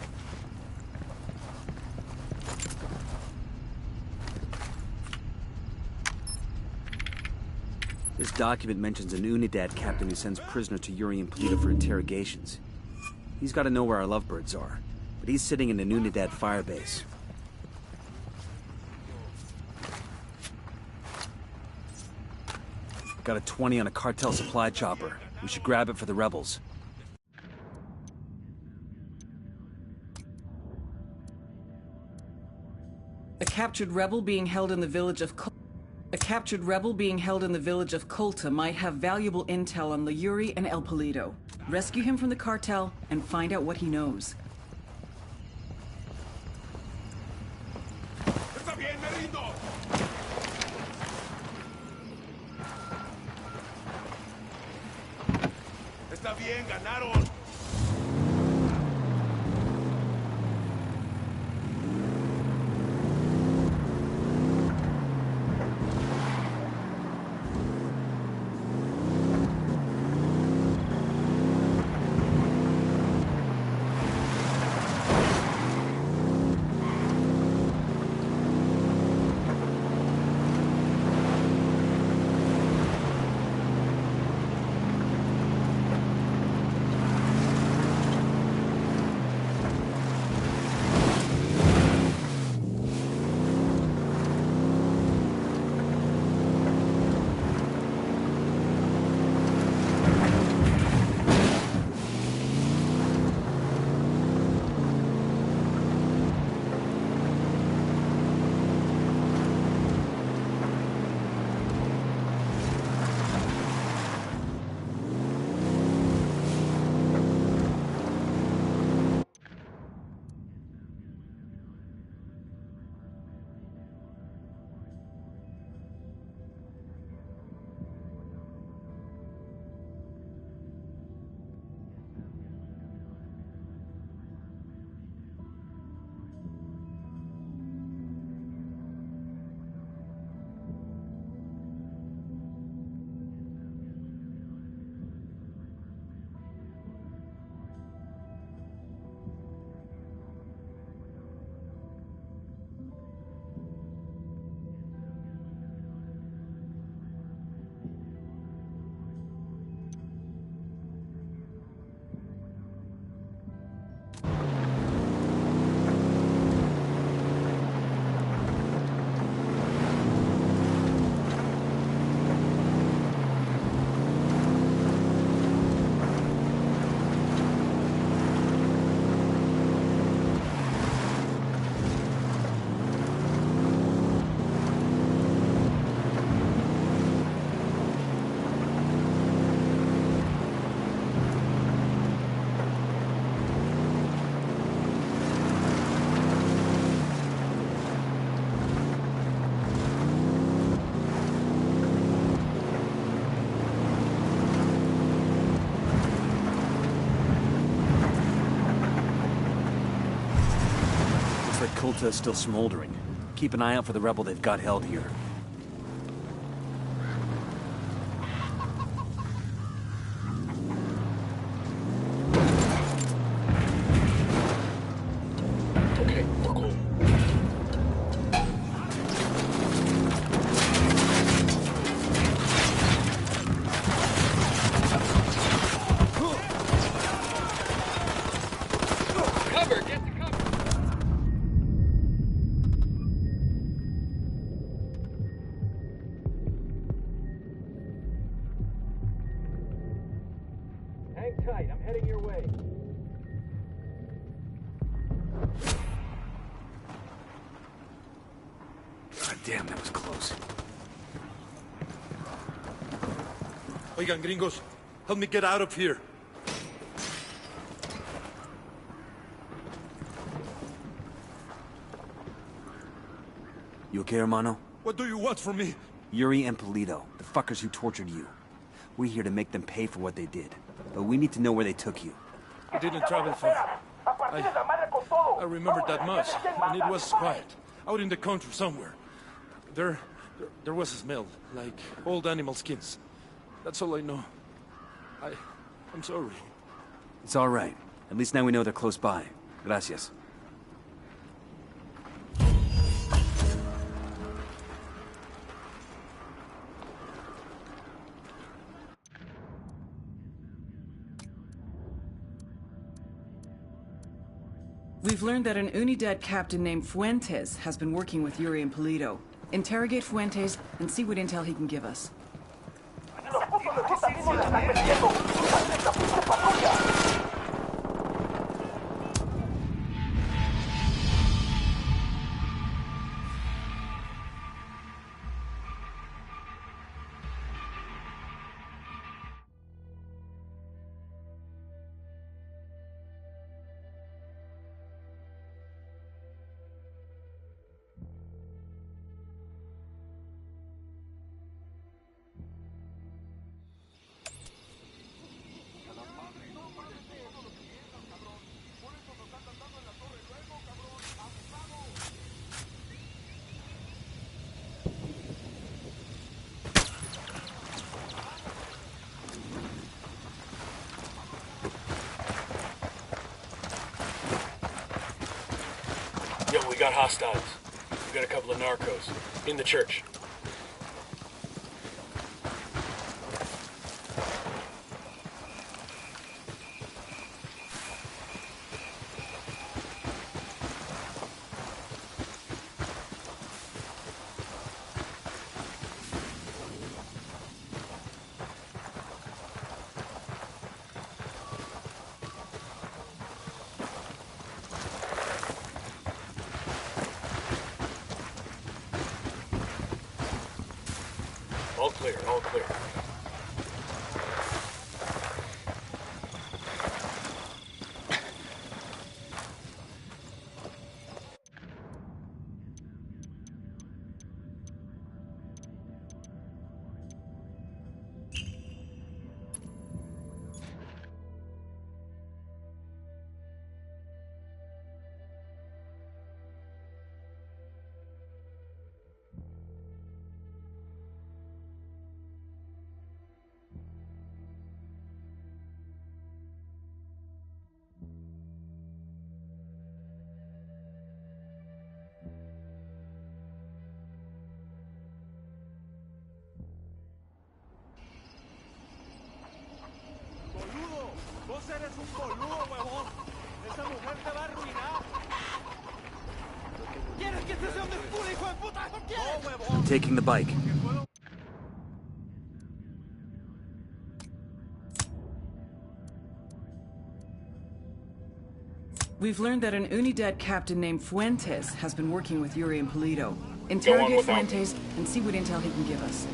This document mentions an Unidad captain who sends prisoner to Yuri and Polito for interrogations. He's got to know where our lovebirds are, but he's sitting in an Unidad firebase. Got a 20 on a cartel supply chopper. We should grab it for the rebels. A captured rebel being held in the village of Colta might have valuable intel on Yuri and El Polito. Rescue him from the cartel and find out what he knows. Está bien, me rindo. Está bien, ganaron. Colta is still smoldering. Keep an eye out for the rebel they've got held here. heading your way. God damn, that was close. Oigan, gringos, help me get out of here. You okay, hermano? What do you want from me? Yuri and Polito, the fuckers who tortured you. We're here to make them pay for what they did. But we need to know where they took you. We didn't travel far. I remember that much, and it was quiet. Out in the country somewhere. There was a smell, like old animal skins. That's all I know. I'm sorry. It's all right. At least now we know they're close by. Gracias. We've learned that an Unidad captain named Fuentes has been working with Yuri and Polito. Interrogate Fuentes and see what intel he can give us. We got hostiles. We got a couple of narcos. In the church. All clear, all clear. Vos eres un boludo, huevón. Esa mujer te va a arruinar. ¿Quieres que te sea un desculo, hijo de puta? ¿No quieres? No, huevón. Taking the bike. We've learned that an Unidad captain named Fuentes has been working with Yuri and Polito. Interrogate Fuentes and see what intel he can give us.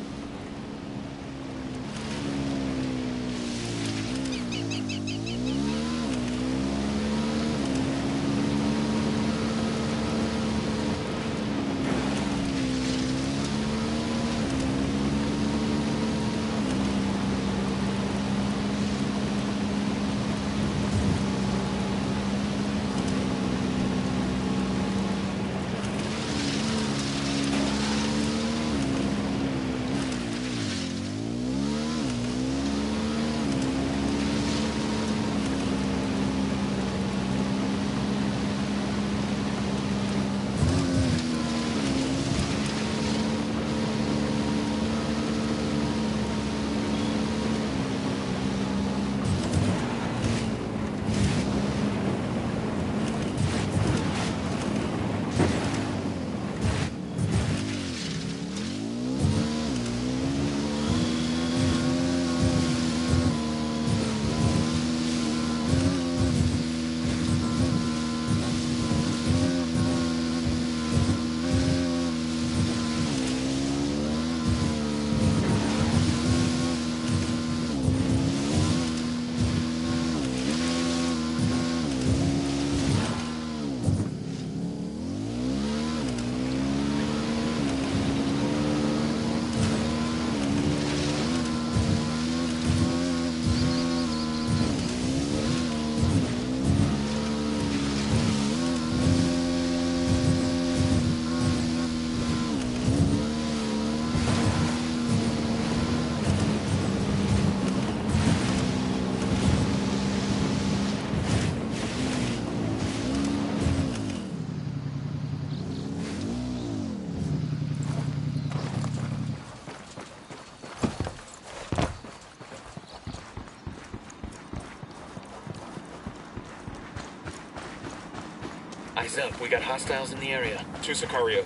Ease up. We got hostiles in the area. 2 Sicarios.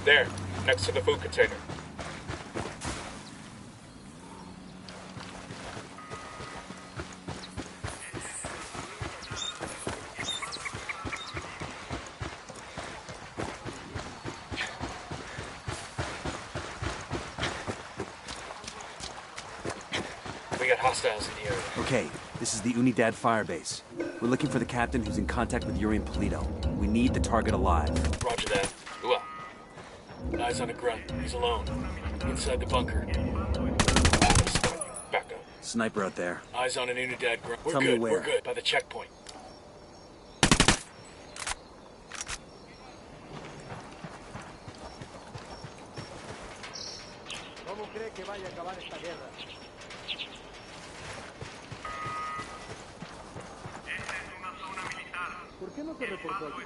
There, next to the food container. We got hostiles in the area. Okay, this is the Unidad firebase. We're looking for the captain who's in contact with Yuri and Polito. We need the target alive. Roger that. Well, eyes on a grunt. He's alone. Inside the bunker. Back up. Sniper out there. Eyes on an Unidad grunt. We're Tell me good. where. We're good. By the checkpoint. ¿Cómo cree que vaya a acabar esta guerra? ¿Por qué no se reportó aquí?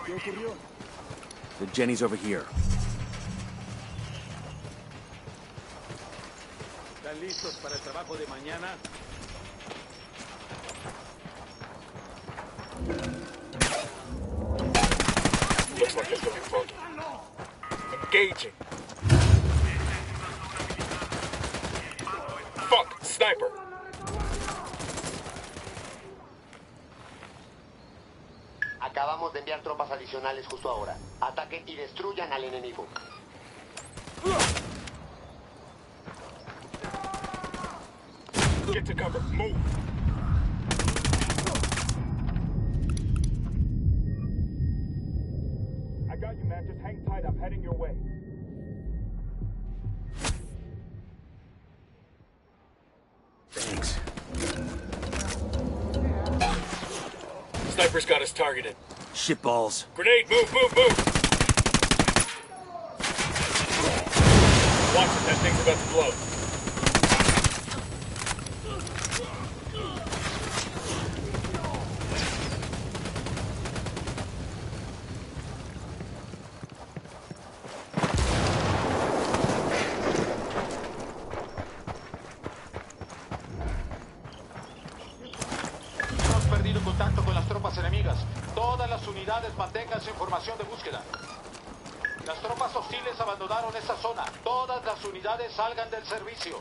¿Qué ocurrió? The Jenny's over here. ¿Están listos para el trabajo de mañana? Looks like it's looking foggy. Engaging. Fuck! Sniper! Acabamos de enviar tropas adicionales justo ahora. Ataquen y destruyan al enemigo. Get to cover. Move! I got you, man. Just hang tight. I'm heading your way. Thanks. Sniper's got us targeted. Shitballs. Grenade! Move, move, move! Watch it. That thing's about to blow. Hemos perdido contacto con las tropas enemigas. Todas las unidades manténganse en formación de búsqueda. Las tropas hostiles abandonaron esta zona. Todas las unidades salgan del servicio.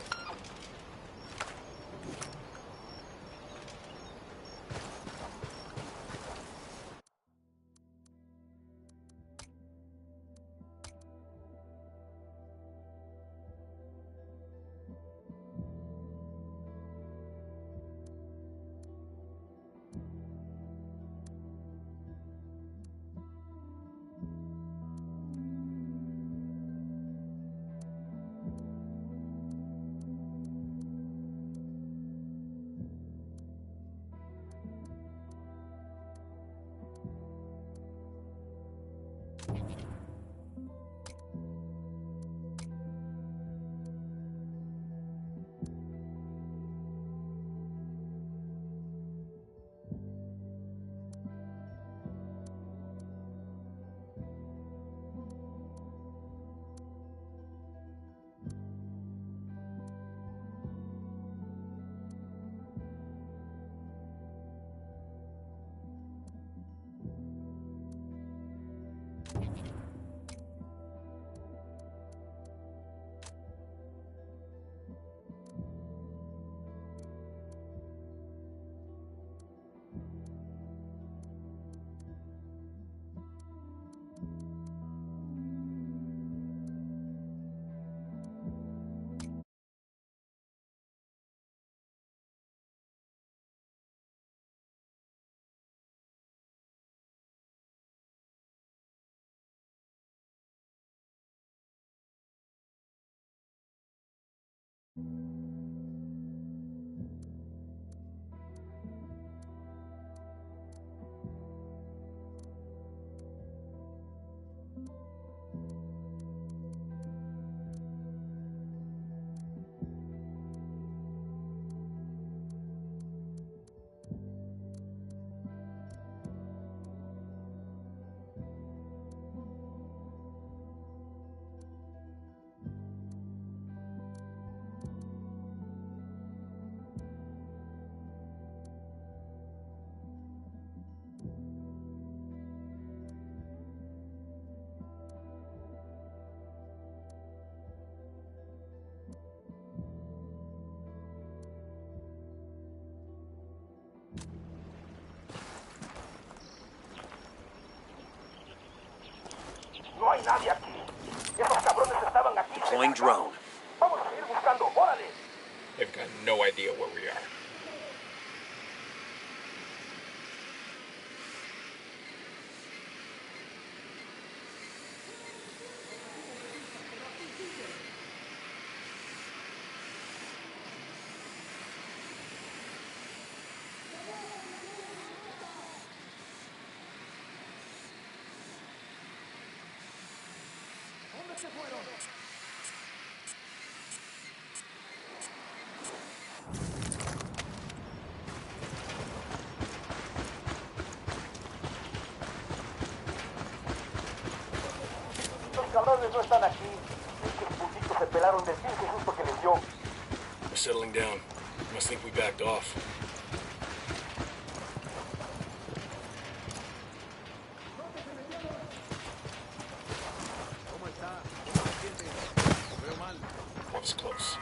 Deploying drone. They've got no idea where we are. Cabrones no están aquí. Es que los puntitos se pelaron del pinche susto que les dio. We're settling down. Must think we backed off. That was close.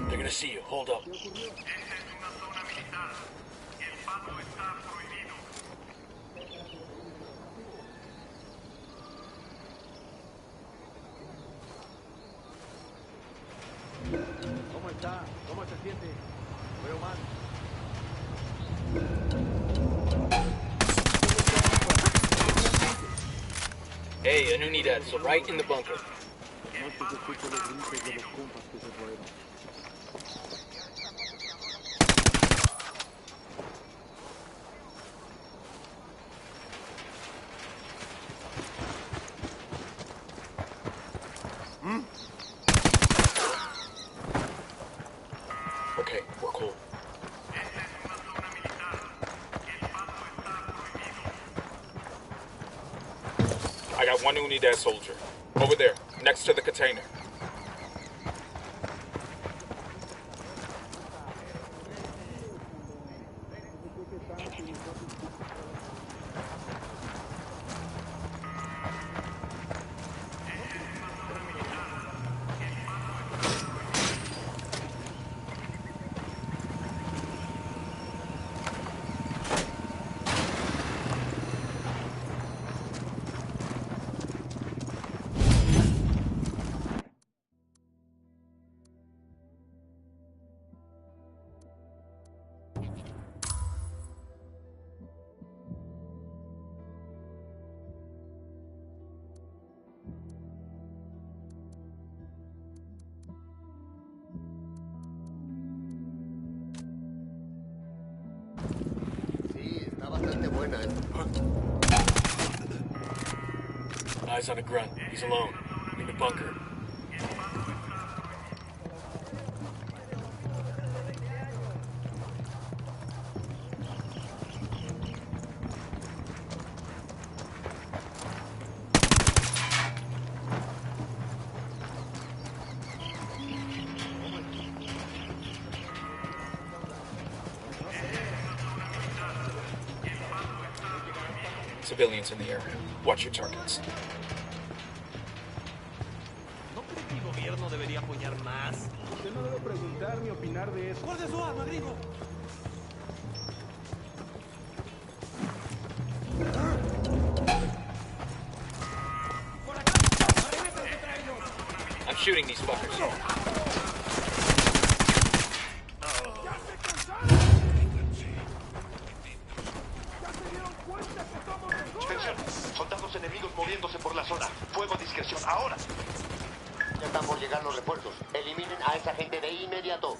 They're gonna see you. Hold up. ¿Cómo está? ¿Cómo se siente? Veo mal. Hey, an unidad, so right in the bunker. Okay, we're cool. I got one unidad soldier. Over there, next to the container. Bastante buena, Eyes on a grunt. He's alone. In the bunker. Civilians in the area. Watch your targets. ¿No cree que el gobierno debería apoyar más? Usted no debe preguntar ni opinar de eso. ¡Guarde su arma, gringo! shooting these fuckers. Atención, soldados enemigos moviéndose por la zona. Fuego a discreción, ahora. Ya están por llegar los refuerzos. Eliminen a esa gente de inmediato.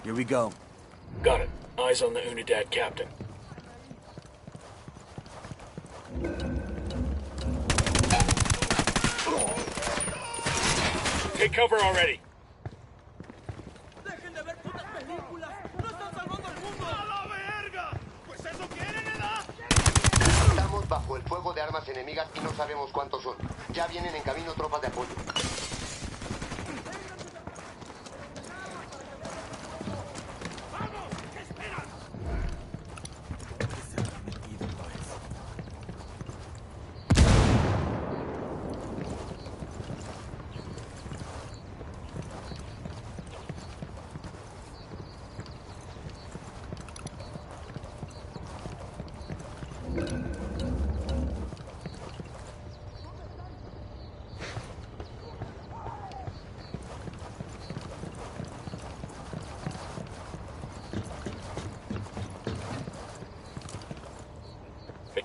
Here we go. Got it. Eyes on the Unidad captain. Take cover already. Estamos bajo el fuego de armas enemigas y no sabemos cuántos son. Ya vienen en camino tropas de apoyo.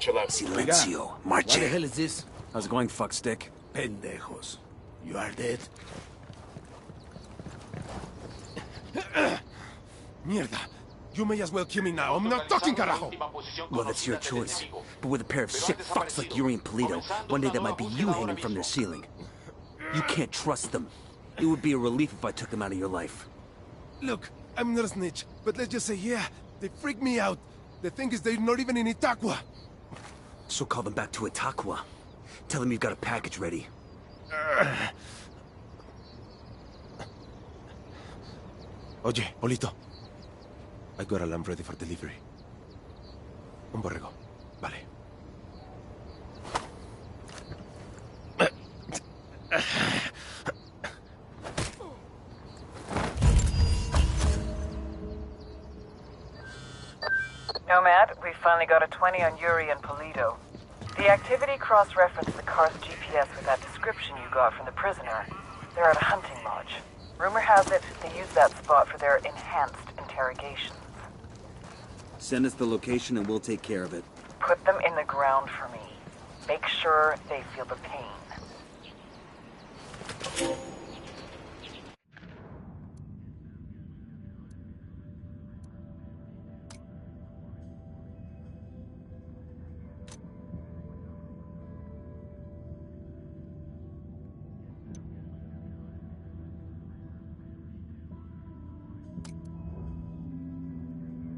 Chill out. Silencio. What the Marche. hell is this? How's it going, fuckstick? Pendejos. You are dead? Mierda. You may as well kill me now. I'm not talking, carajo! Well, that's your choice. But with a pair of sick fucks like Yuri and Polito, one day that might be you hanging from their ceiling. You can't trust them. It would be a relief if I took them out of your life. Look, I'm not a snitch, but let's just say, yeah, they freak me out. The thing is, they're not even in Itaqua. So call them back to Itaqua. Tell them you've got a package ready. Oye, Polito. I got a lamb ready for delivery. Un borrego. Vale. Nomad, we finally got a 20 on Yuri and Polito. The activity cross-referenced the car's GPS with that description you got from the prisoner. They're at a hunting lodge. Rumor has it they use that spot for their enhanced interrogations. Send us the location and we'll take care of it. Put them in the ground for me. Make sure they feel the pain.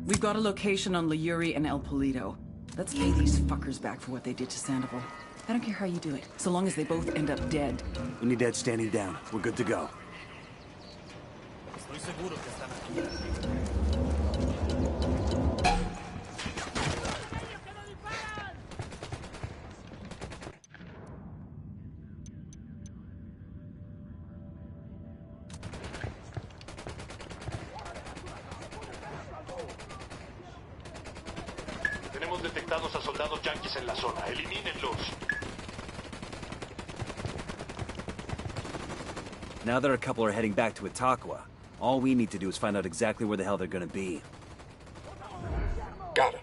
We've got a location on Yuri and El Polito. Let's pay these fuckers back for what they did to Sandoval. I don't care how you do it, so long as they both end up dead. Unidad standing down. We're good to go. Tenemos detectados a soldados soldados yanquis en la zona. Elimínenlos. Now that a couple are heading back to Itaqua, all we need to do is find out exactly where the hell they're gonna be. Got him.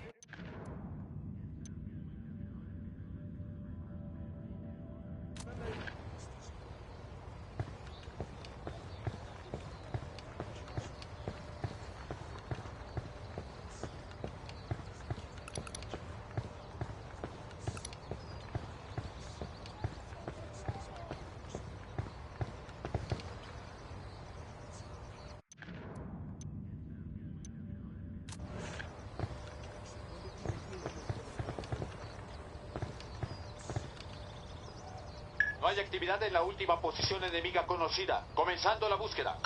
No hay actividad en la última posición enemiga conocida. Comenzando la búsqueda.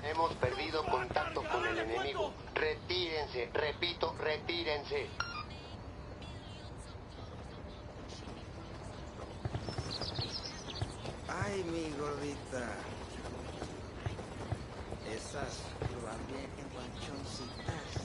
Hemos perdido contacto con el enemigo. Retírense, repito, retírense. Ay, mi gordita. Esas lo bien empanchoncitas.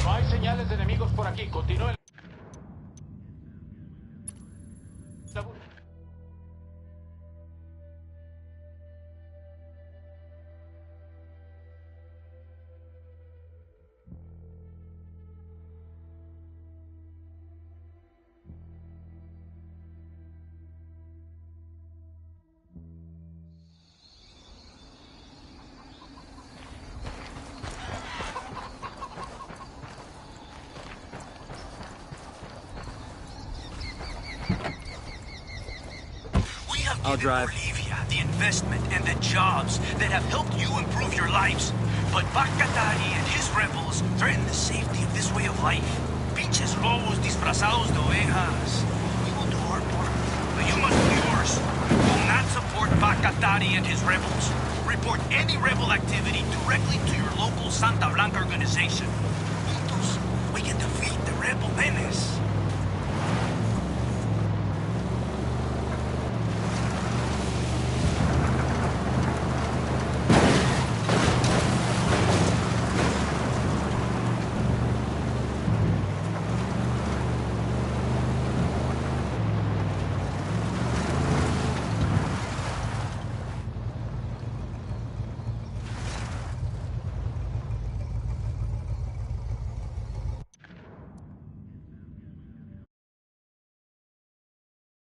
No hay señales de enemigos por aquí. Continúen. I'll drive. Bolivia, the investment and the jobs that have helped you improve your lives. But Bacatari and his rebels threaten the safety of this way of life. Pinches lobos disfrazados de ovejas. We will do our part, but you must do yours. Do not support Bacatari and his rebels. Report any rebel activity directly to your local Santa Blanca organization. Juntos, we can defeat the rebel menace.